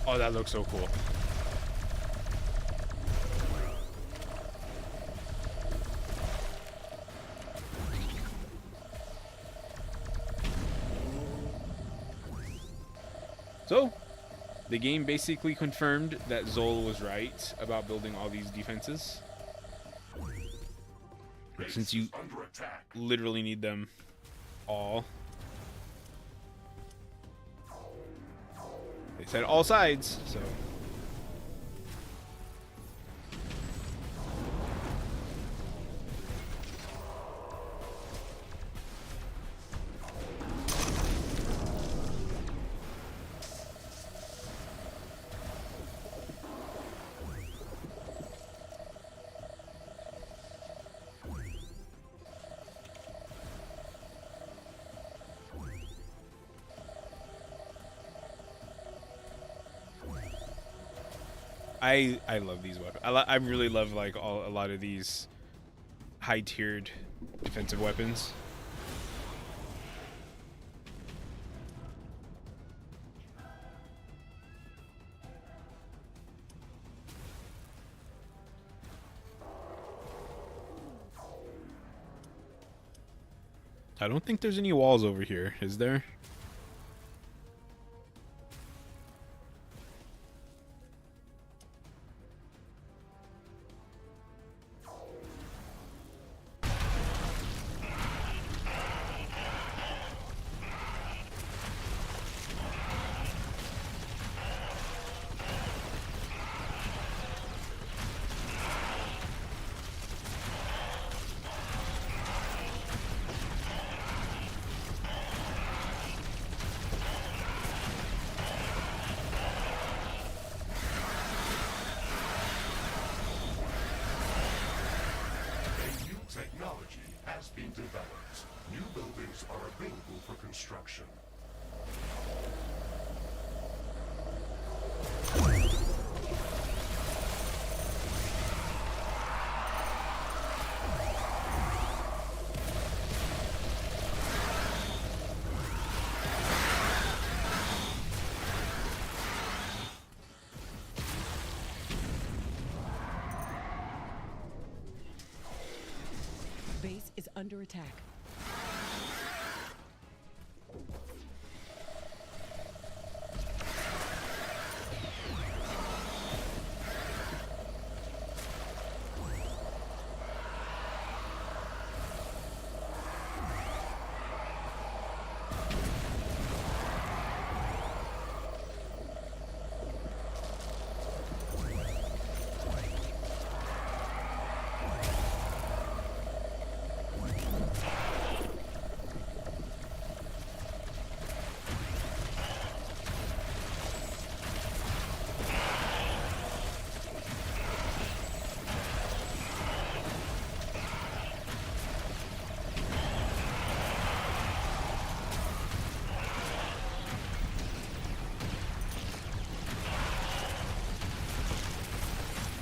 Oh, that looks so cool. So, the game basically confirmed that Zol was right about building all these defenses. Base Since you is under attack. literally need them. all. They said all sides, so. I love these weapons. I really love like a lot of these high tiered defensive weapons. I don't think there's any walls over here, is there? Technology has been developed. New buildings are available for construction. Base is under attack.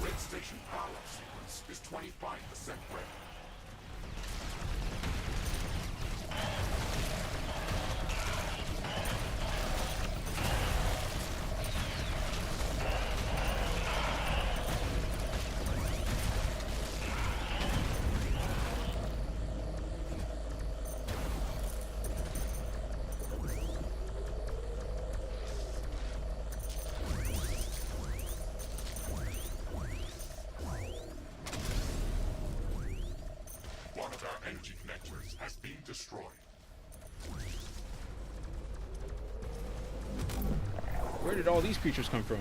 Red Station power-up sequence is 25% ready. One of our energy connectors has been destroyed. Where did all these creatures come from?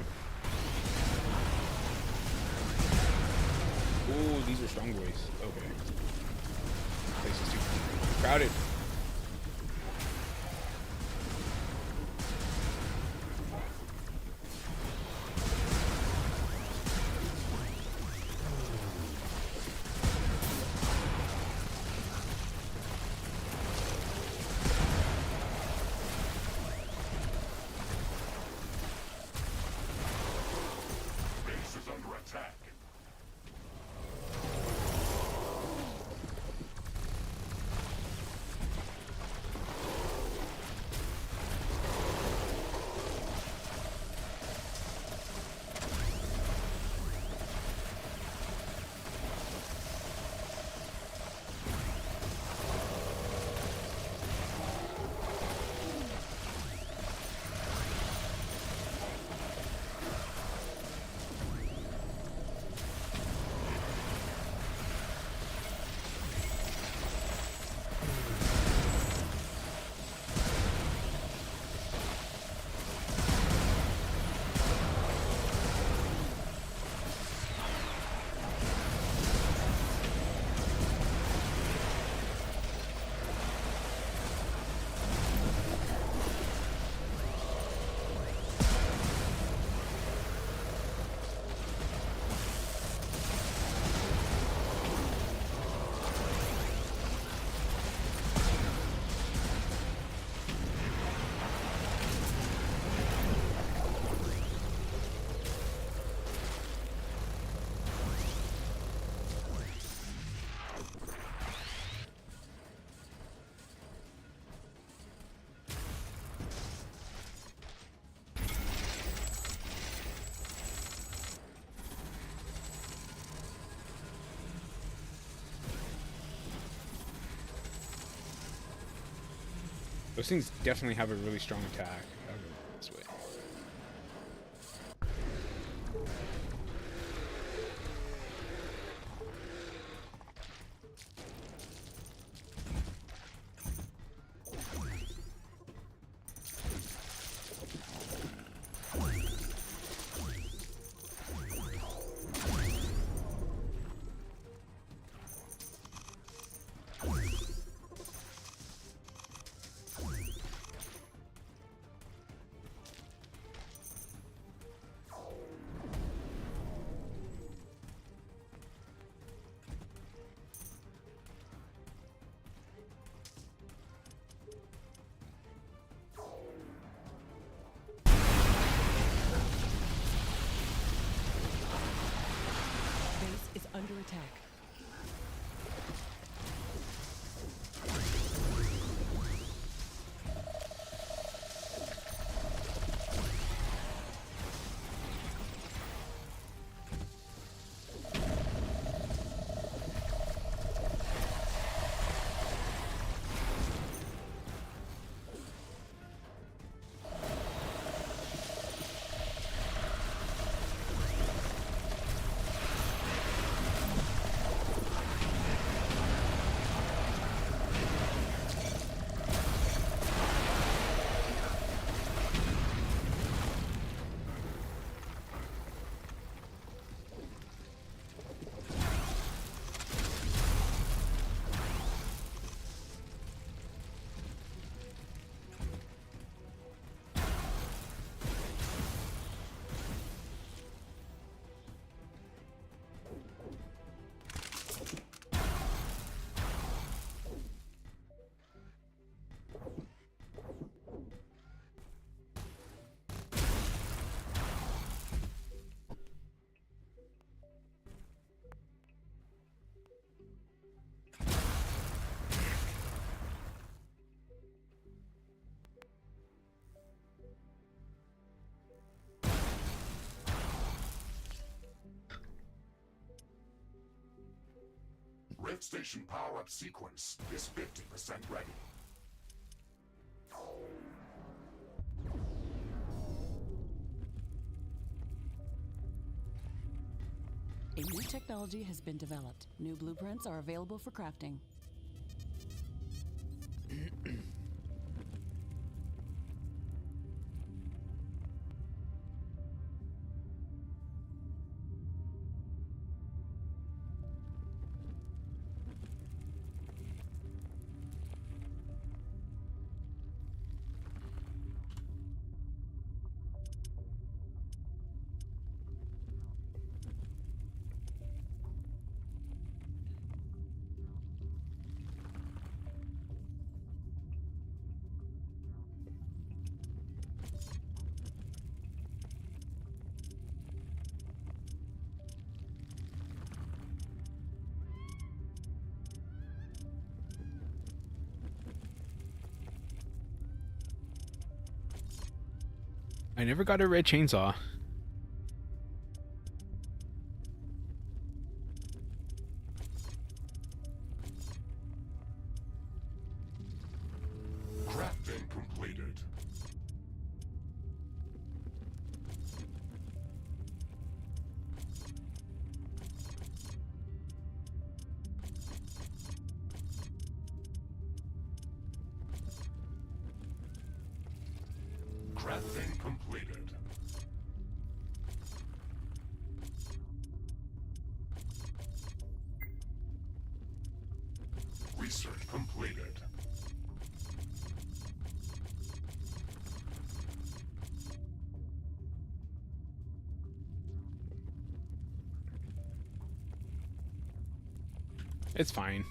Ooh, these are strong boys. Okay. Place is too crowded. Base is under attack. Those things definitely have a really strong attack. I'll go this way. Base is under attack. Rift Station power-up sequence is 50% ready. A new technology has been developed. New blueprints are available for crafting. I never got a red chainsaw. Crafting completed. Crafting completed. Research completed. It's fine.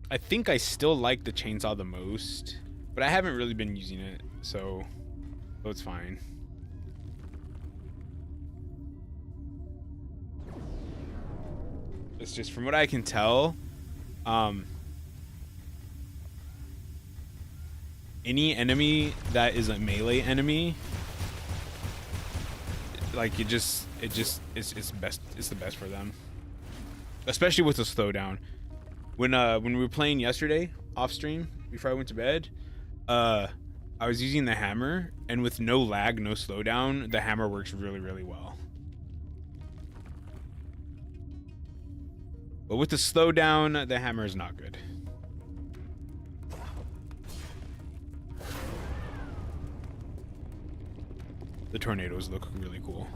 I think I still like the chainsaw the most, but I haven't really been using it, so it's fine. It's just from what I can tell, any enemy that is a melee enemy, like it's best. It's the best for them, especially with the slowdown. When we were playing yesterday off stream before I went to bed, I was using the hammer, and with no lag, no slowdown, the hammer works really, really well. But with the slowdown, the hammer is not good. The tornadoes look really cool.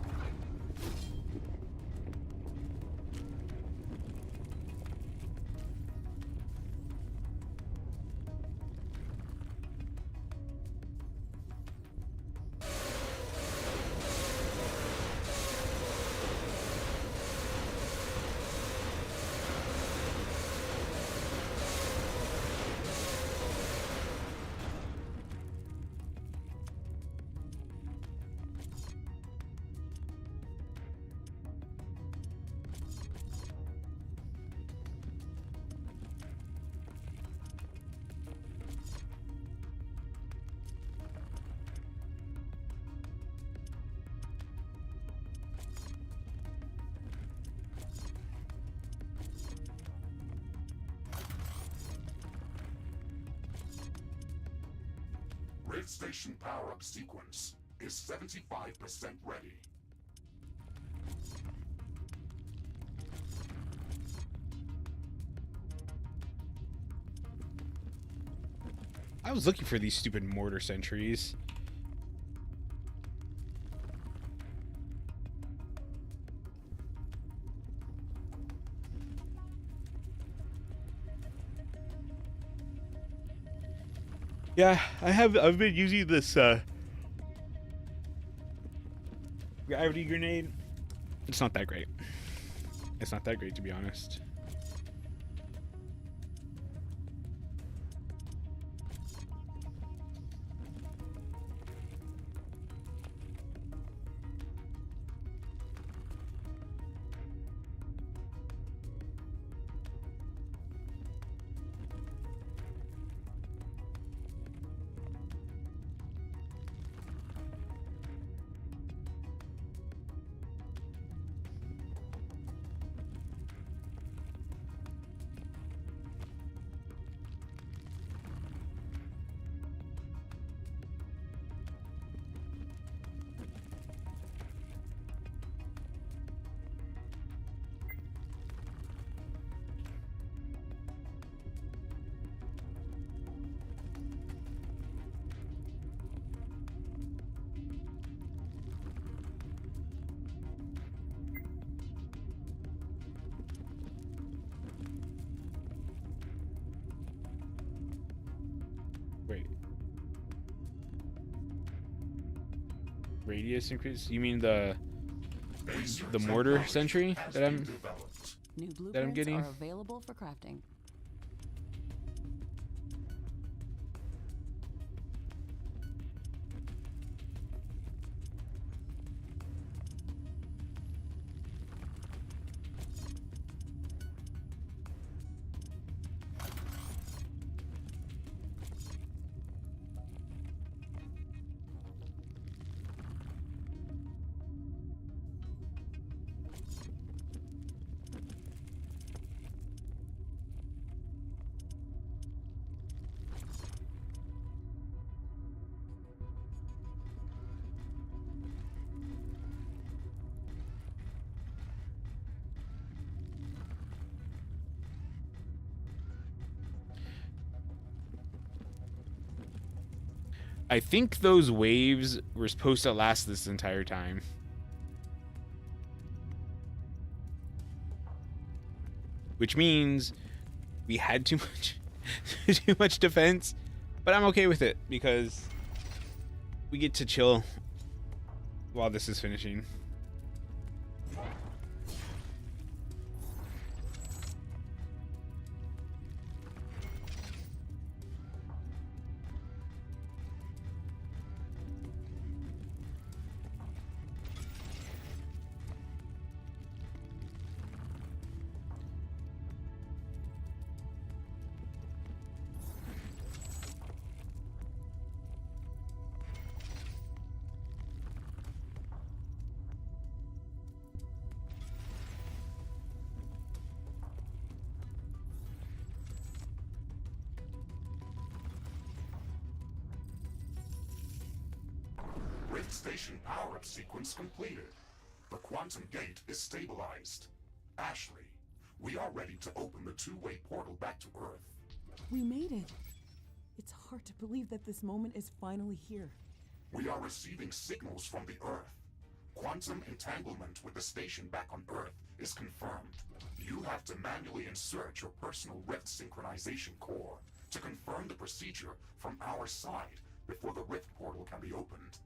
Rift Station power-up sequence is 75% ready. I was looking for these stupid mortar sentries. Yeah, I've been using this gravity grenade. It's not that great. It's not that great, to be honest. Wait. Radius increase? You mean the mortar sentry that I'm New that I'm blueprints getting? are available for crafting. I think those waves were supposed to last this entire time. Which means we had too much defense, but I'm okay with it because we get to chill while this is finishing. Rift Station power-up sequence completed. The quantum gate is stabilized. Ashley, we are ready to open the two-way portal back to Earth. We made it. It's hard to believe that this moment is finally here. We are receiving signals from the Earth. Quantum entanglement with the station back on Earth is confirmed. You have to manually insert your personal Rift synchronization core to confirm the procedure from our side before the Rift portal can be opened.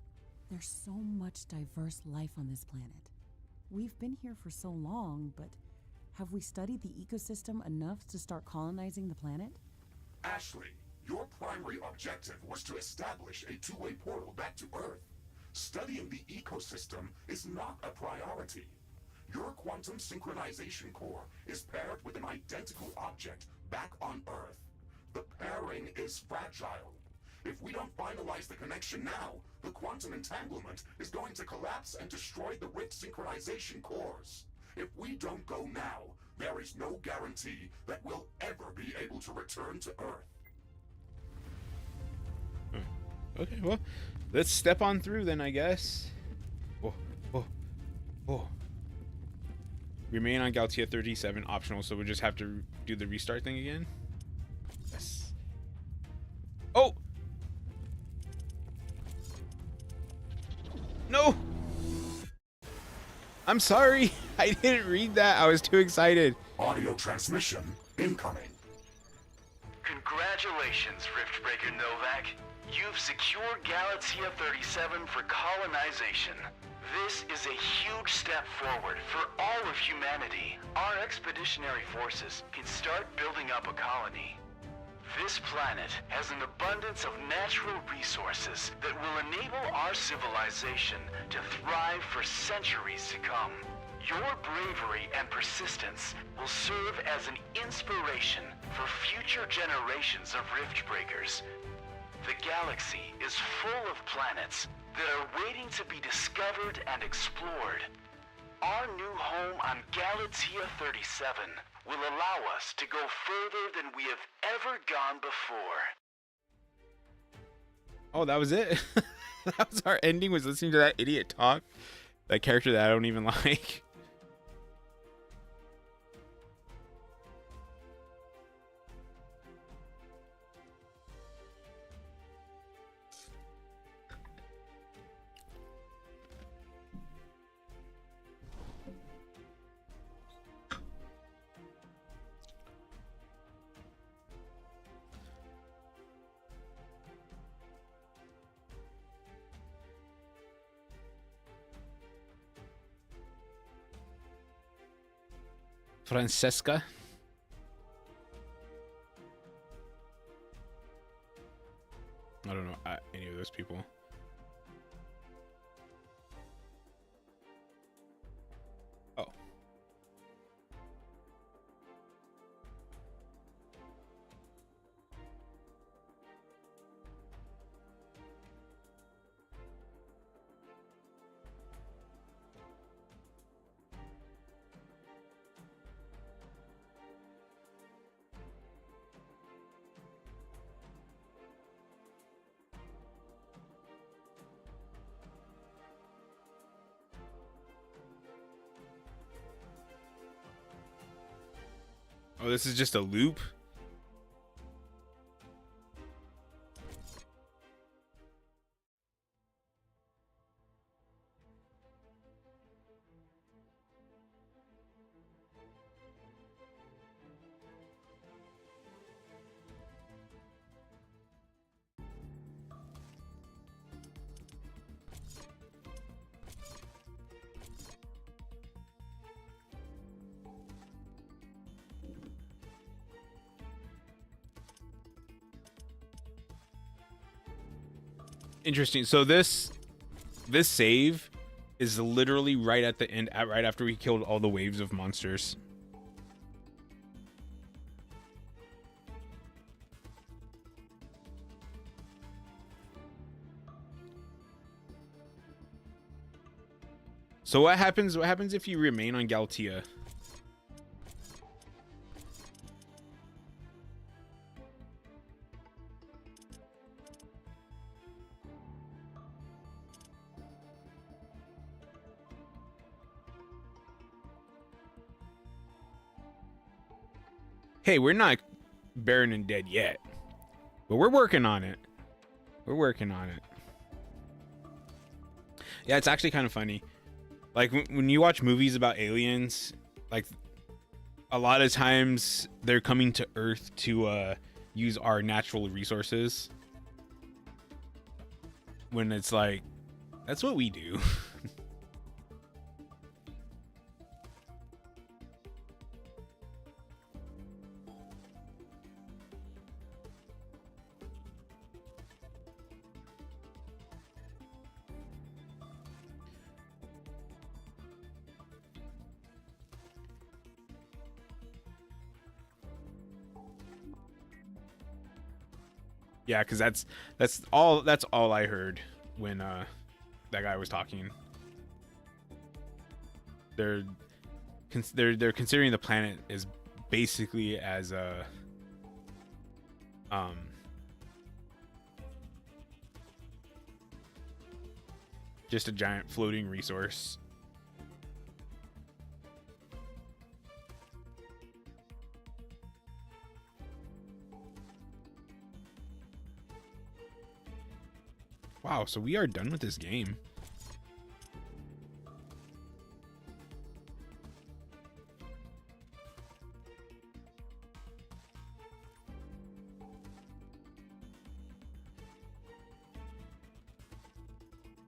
There's so much diverse life on this planet. We've been here for so long, but have we studied the ecosystem enough to start colonizing the planet? Ashley, your primary objective was to establish a two-way portal back to Earth. Studying the ecosystem is not a priority. Your quantum synchronization core is paired with an identical object back on Earth. The pairing is fragile. If we don't finalize the connection now, the quantum entanglement is going to collapse and destroy the Rift synchronization cores. If we don't go now, there is no guarantee that we'll ever be able to return to Earth. Okay, well, let's step on through then, I guess. Oh, oh, oh. Remain on Galtia 37, optional, so we just have to do the restart thing again. Yes. Oh! No! I'm sorry. I didn't read that. I was too excited. Audio transmission incoming. Congratulations, Riftbreaker Novak. You've secured Galaxia 37 for colonization. This is a huge step forward for all of humanity. Our expeditionary forces can start building up a colony. This planet has an abundance of natural resources that will enable our civilization to thrive for centuries to come. Your bravery and persistence will serve as an inspiration for future generations of Riftbreakers. The galaxy is full of planets that are waiting to be discovered and explored. Our new home on Galaxia 37 will allow us to go further than we have ever gone before. Oh, that was it? That was our ending, was listening to that idiot talk? That character that I don't even like. Francesca. I don't know any of those people. Oh. Oh, this is just a loop? Interesting. So this save is literally right at the end, right after we killed all the waves of monsters. So what happens if you remain on Galtia? hey, we're not barren and dead yet, but we're working on it. We're working on it. Yeah, it's actually kind of funny. Like when you watch movies about aliens, like a lot of times they're coming to Earth to use our natural resources. When it's like, that's what we do. Yeah, because that's all I heard when that guy was talking. They're considering the planet as basically as a just a giant floating resource. Wow, so we are done with this game.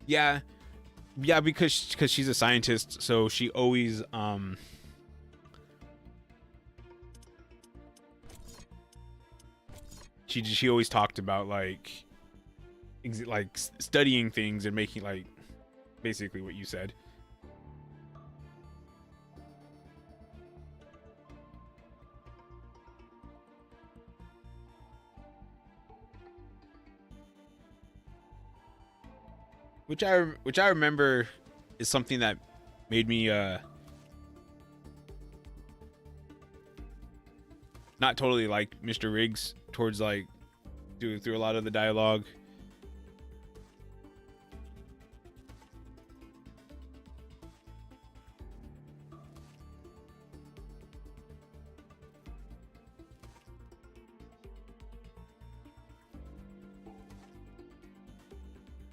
Yeah, because she's a scientist, so she always she always talked about like studying things and making like basically what you said. Which I remember is something that made me not totally like Mr. Riggs towards like through a lot of the dialogue.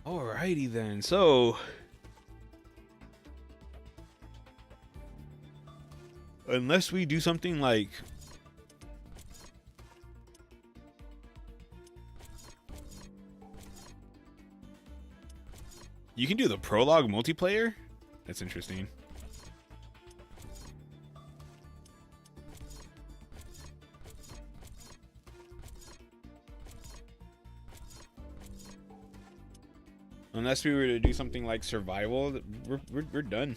Alrighty then, so unless we do something like you can do the prologue multiplayer? That's interesting. Unless we were to do something like survival, we're done.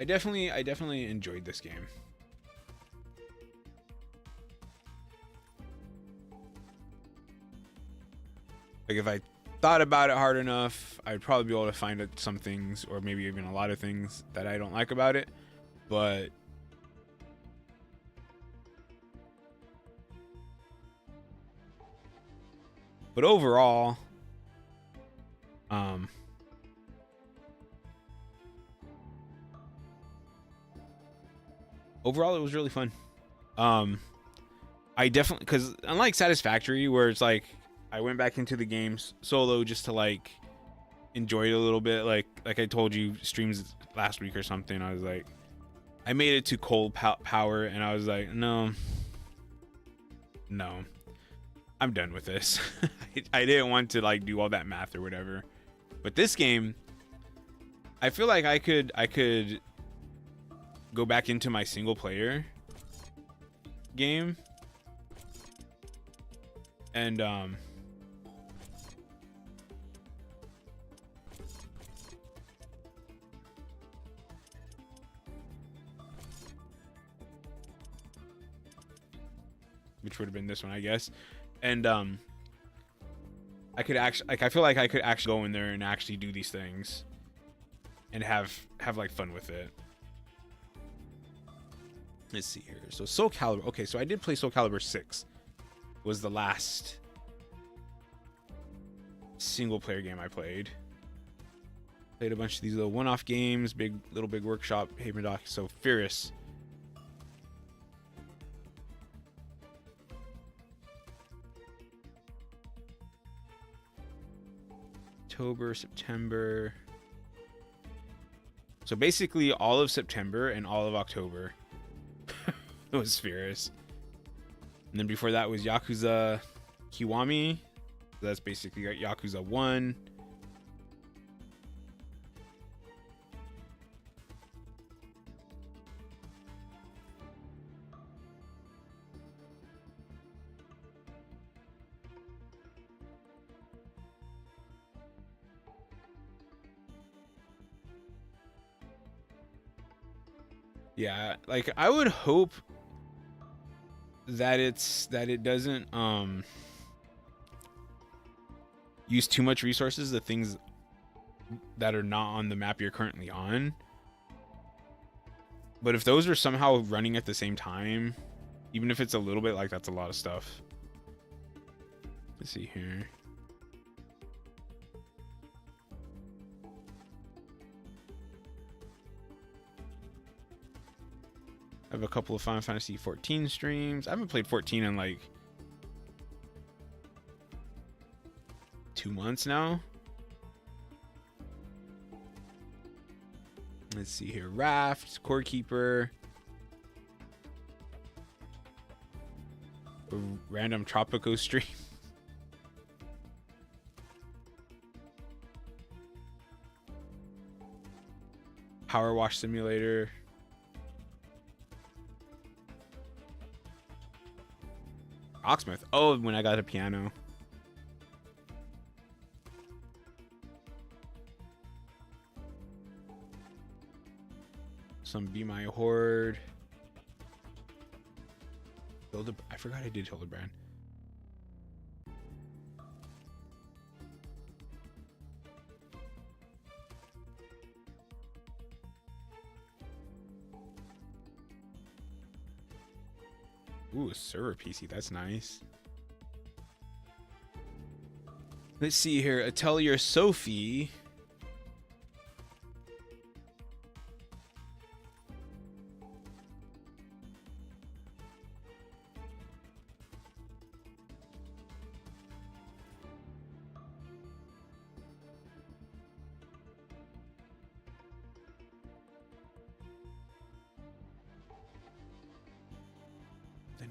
I definitely enjoyed this game. Like if I thought about it hard enough, I'd probably be able to find some things, or maybe even a lot of things that I don't like about it. But overall, it was really fun. I definitely, because unlike Satisfactory, where it's like I went back into the games solo just to like enjoy it a little bit, like I told you streams last week or something, I was like, I made it to cold power and I was like, no, I'm done with this. I didn't want to like do all that math or whatever. But this game, I feel like I could go back into my single player game and which would have been this one, I guess. And I could actually, like, I feel like I could actually go in there and actually do these things. and have like fun with it. Let's see here. So Soul Calibur. Okay, so I did play Soul Calibur 6. Was the last single player game I played. Played a bunch of these little one-off games, Big Workshop, Haven Dock. So Furious. October, September. So basically all of September and all of October was Furious. And then before that was Yakuza Kiwami. That's basically Yakuza 1. Yeah, like I would hope that it doesn't use too much resources, the things that are not on the map you're currently on. But if those are somehow running at the same time, even if it's a little bit, like that's a lot of stuff. Let's see here. I have a couple of Final Fantasy 14 streams. I haven't played 14 in like 2 months now. Let's see here. Raft, Core Keeper. A random Tropico stream. Power Wash Simulator. Rocksmith. Oh, when I got a piano. Some Be My Horde. I forgot I did Hildebrand. Ooh, a server PC. That's nice. Let's see here. Atelier Sophie.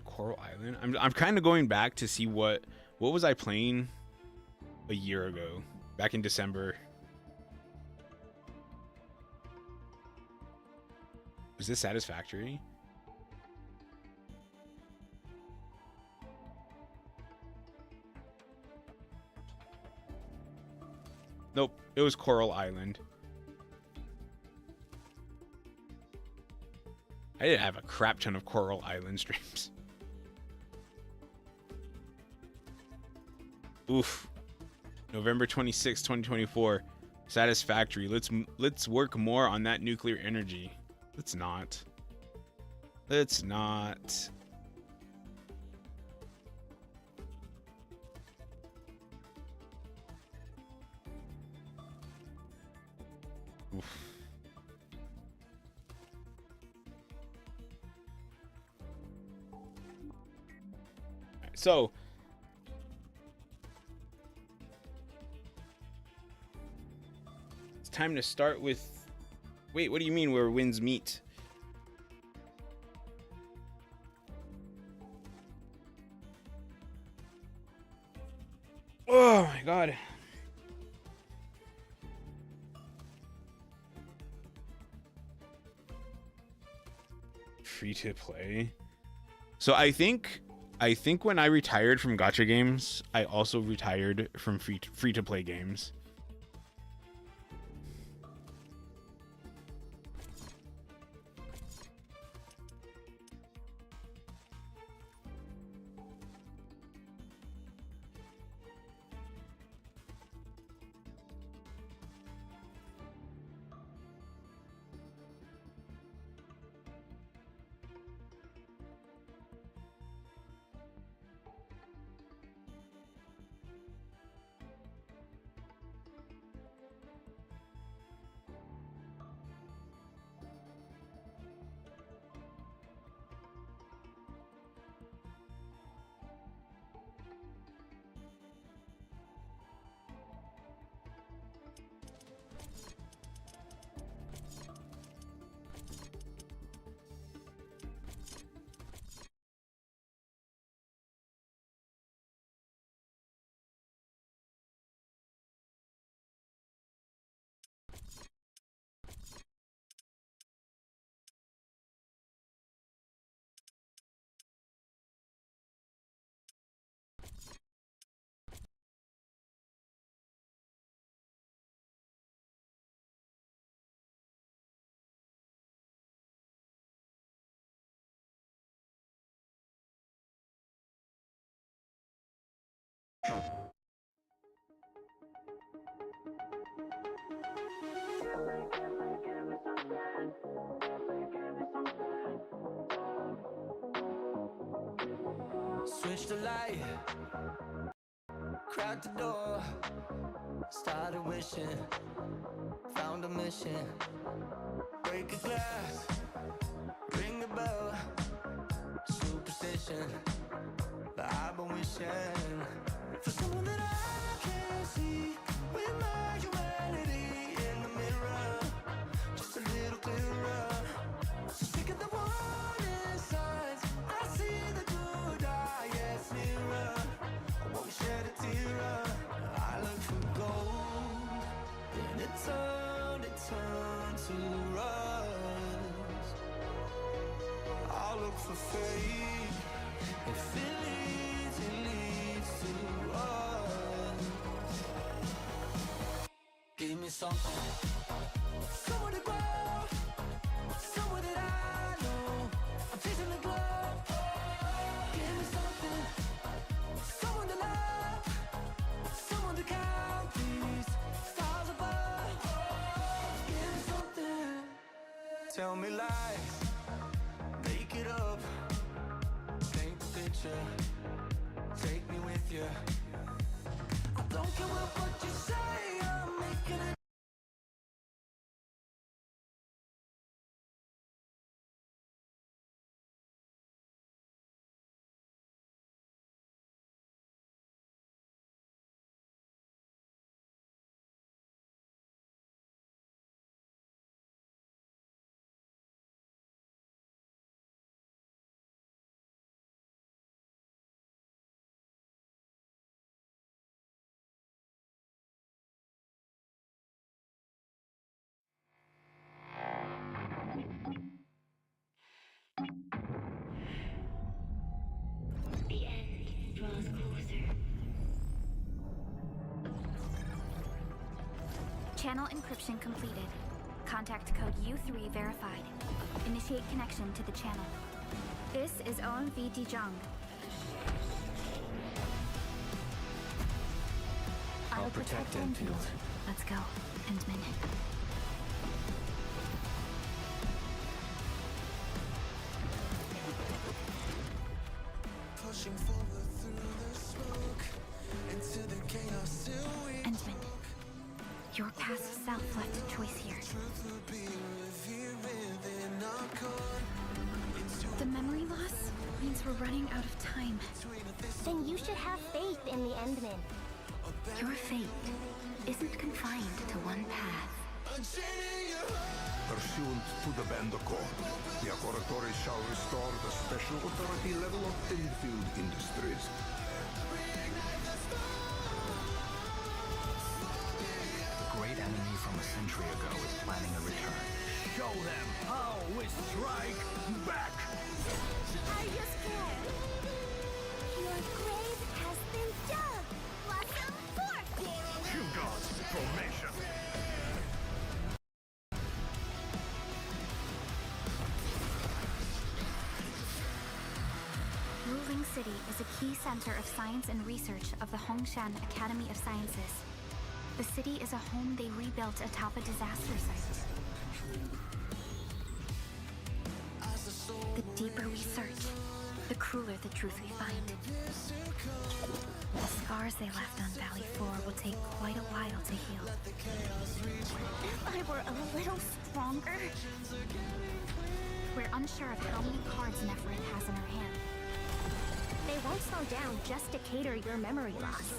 Coral Island. I'm kind of going back to see what was I playing a year ago, back in December. Was this Satisfactory? Nope, it was Coral Island. I did have a crap ton of Coral Island streams. Oof. November 26, 2024. Satisfactory. Let's work more on that nuclear energy. Let's not. Let's not. Oof. So it's time to start with. Wait, what do you mean where winds meet? Oh my god. Free to play. So I think when I retired from gacha games, I also retired from free to play games. Switch the light, crack the door, started wishing, found a mission. Break a glass, ring a bell, superstition. But I've been wishing for someone that I can see with my humanity in the mirror, just a little clearer. So sick of the warning signs, I see the good eye, yes, nearer. I won't shed a tear. I look for gold, then it turned to rust. I look for fate, if it leads to us. Give me something, somewhere to go, somewhere that I know. I'm chasing the glow. Give me something, someone to love, someone to count these stars above. Give me something, tell me lies, make it up, paint the picture, take me with you. I don't care what you say, I'm making it. The end draws closer. Channel encryption completed. Contact code U3 verified. Initiate connection to the channel. This is OMV Dijong. I'll protect Enfield. Let's go, Endman. Pushing forward through the smoke into the chaos still we Endman, your past self left a choice here. truth will be revealed within our code. The memory loss means we're running out of time. Then you should have faith in the Endman. Your fate isn't confined to one path. Pursuant to the Band Accord, the Laboratory shall restore the special authority level of Enfield Industries. The great enemy from a century ago is planning a return. Show them how we strike back! Are you scared? Your grave has been dug! Blossom forth! Hugon's formation! Ruling City is a key center of science and research of the Hongshan Academy of Sciences. The city is a home they rebuilt atop a disaster site. The deeper we search, the crueler the truth we find. The scars they left on Valley 4 will take quite a while to heal. If I were a little stronger. We're unsure of how many cards Neferit has in her hand. They won't slow down just to cater your memory loss.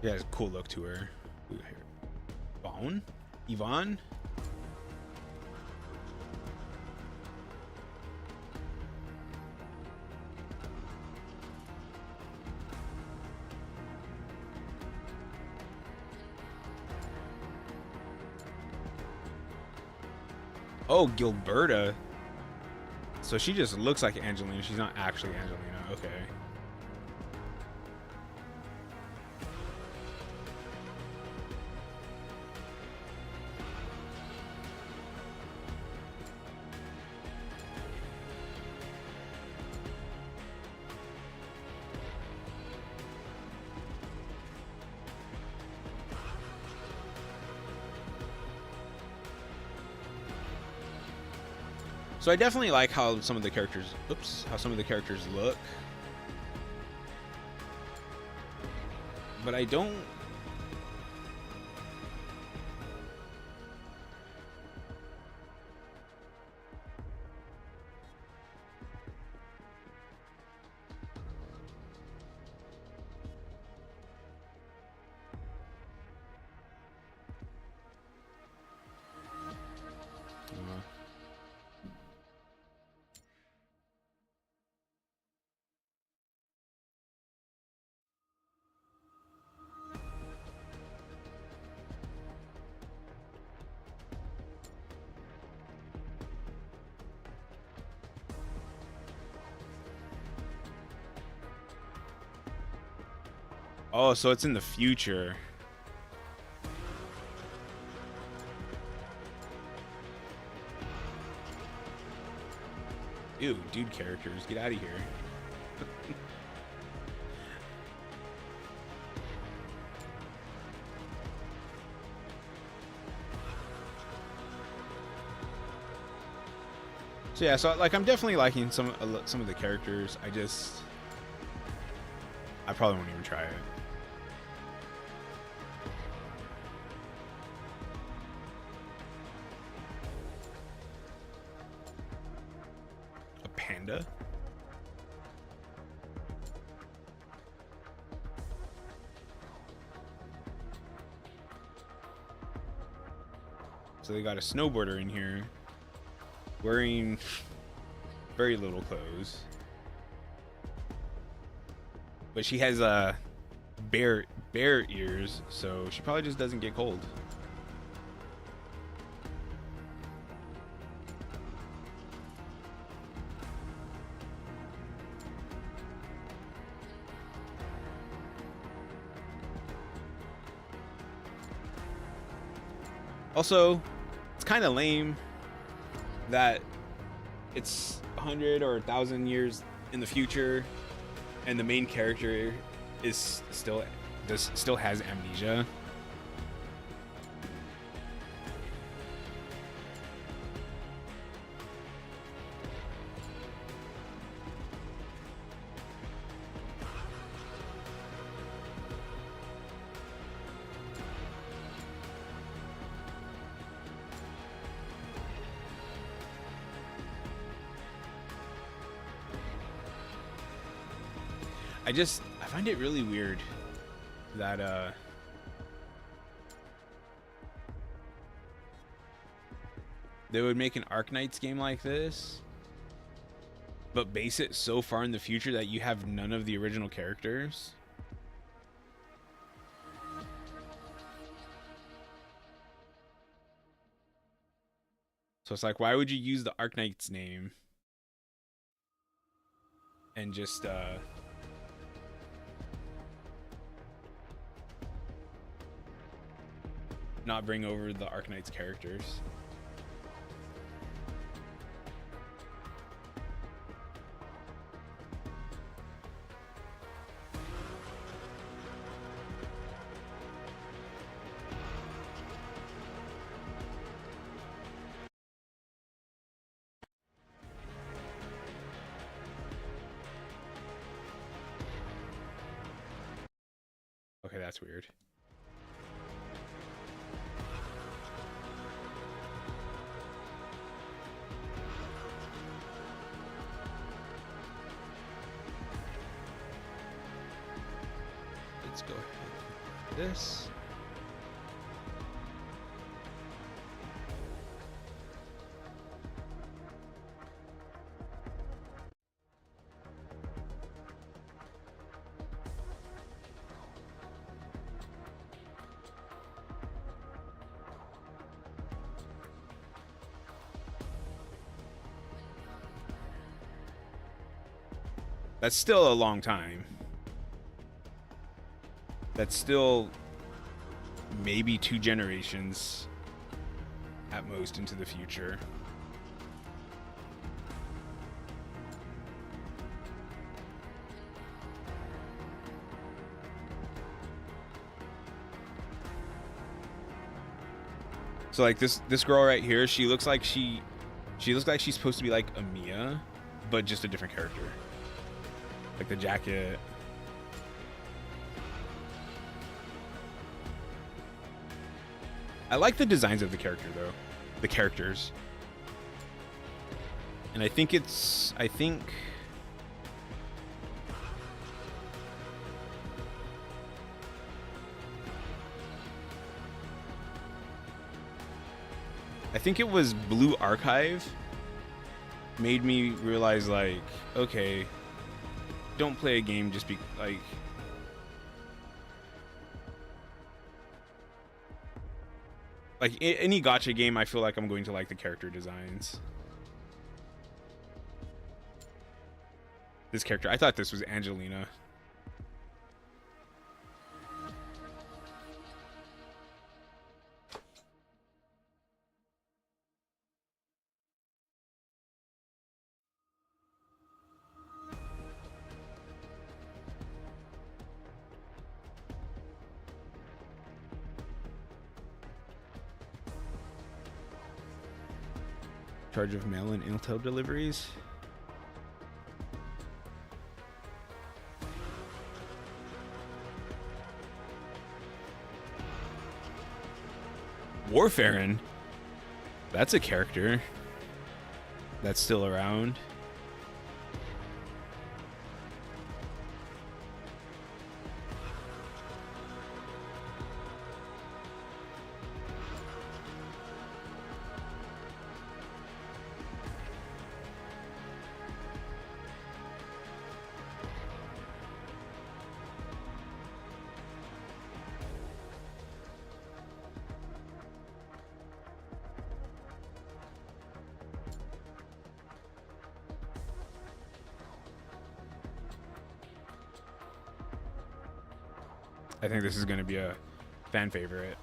She has a cool look to her. Who here? Bone? Yvonne? Oh, Gilberta. So she just looks like Angelina. She's not actually Angelina. Okay. So I definitely like how some of the characters, look. But I don't. Oh, so it's in the future. Ew, dude characters, get out of here. So yeah, so like I'm definitely liking some of the characters. I probably won't even try it. A panda? So they got a snowboarder in here wearing very little clothes. But she has bear ears, so she probably just doesn't get cold. Also, it's kind of lame that it's 100 or 1,000 years in the future and the main character is still has amnesia. I find it really weird that they would make an Arknights game like this, but base it so far in the future that you have none of the original characters. So it's like, why would you use the Arknights name and just not bring over the Arknights characters? Okay, that's weird. Let's go ahead. this. That's still a long time. That's still maybe 2 generations at most into the future. So like this girl right here, she looks like she's supposed to be like a Mia, but just a different character. Like the jacket. I like the designs of the character though. The characters. And I think it was Blue Archive made me realize, like, okay, don't play a game just be like, any gacha game. I feel like I'm going to like the character designs. This character, I thought this was Angelina. Charge of mail and intel deliveries. Warfarin. That's a character that's still around. I think this is going to be a fan favorite.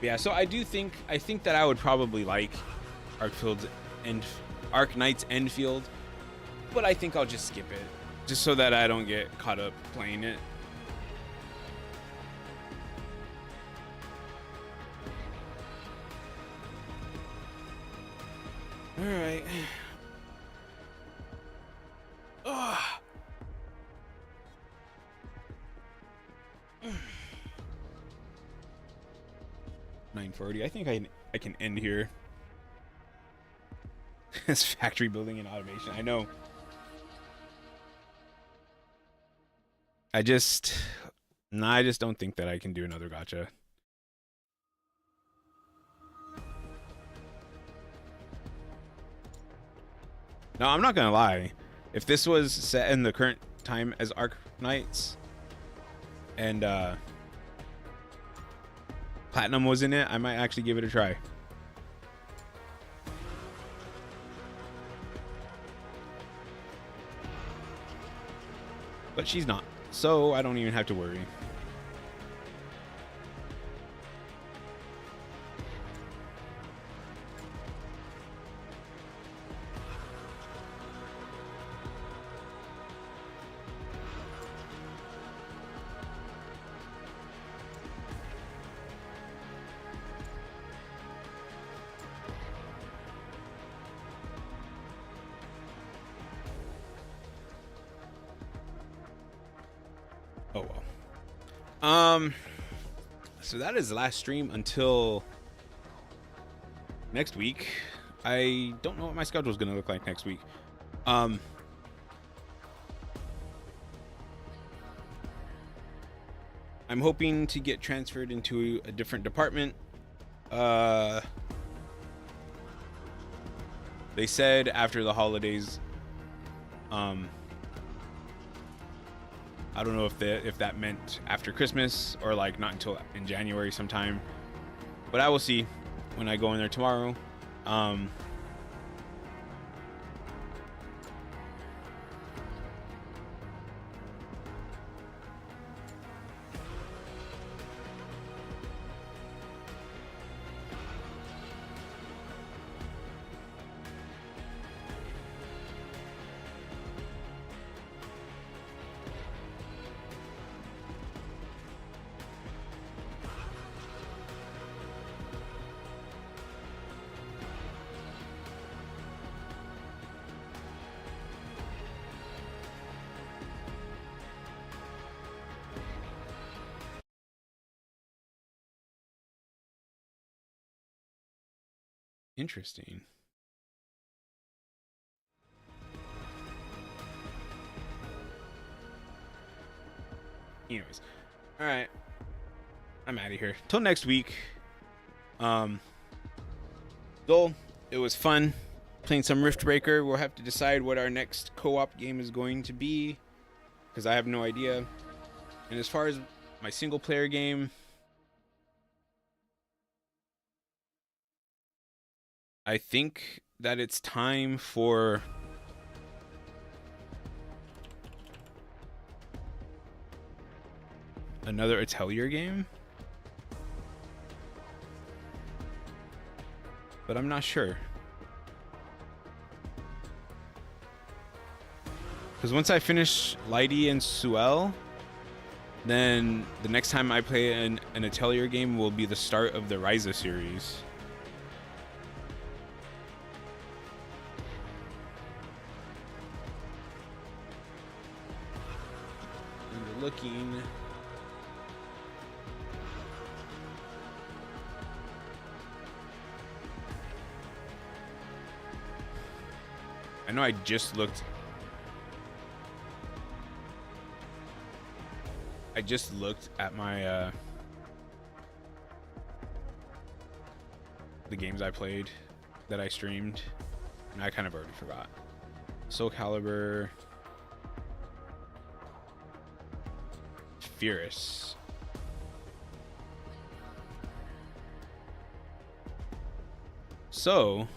Yeah, so I think that I would probably like Arknight's Enfield, but I think I'll just skip it, just so that I don't get caught up playing it. All right. Ugh. 940. I think I can end here. This factory building and automation. I know. I just don't think that I can do another gacha. No, I'm not gonna lie. If this was set in the current time as Arknights and Platinum was in it, I might actually give it a try. But she's not. so I don't even have to worry. Oh well. So that is the last stream until next week. I don't know what my schedule is going to look like next week. I'm hoping to get transferred into a different department. They said after the holidays. I don't know if that meant after Christmas or like not until in January sometime, but I will see when I go in there tomorrow. Interesting. Anyways, all right, I'm out of here till next week. Dole, it was fun playing some Riftbreaker. We'll have to decide what our next co-op game is going to be because I have no idea. And as far as my single player game, I think that it's time for another Atelier game, but I'm not sure. Because once I finish Lighty and Suel, then the next time I play an Atelier game will be the start of the Ryza series. Looking. I know I just looked. At my the games I played that I streamed, and I kind of already forgot. Soul Calibur. Furious. So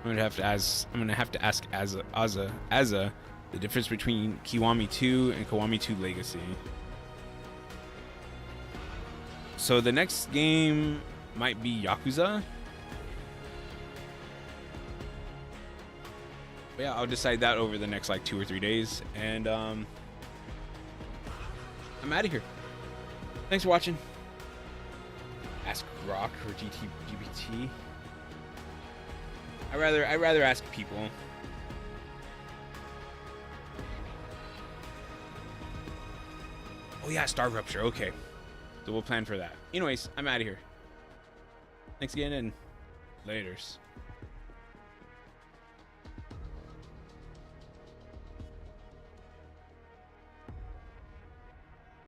I'm gonna have to ask Azza the difference between Kiwami 2 and Kiwami 2 Legacy. So the next game might be Yakuza. But yeah, I'll decide that over the next like 2 or 3 days, and I'm out of here. Thanks for watching. Ask Grok or GPT. I'd rather ask people. Oh yeah, Star Rupture. Okay, so we'll plan for that. Anyways, I'm out of here. Thanks again, and laters.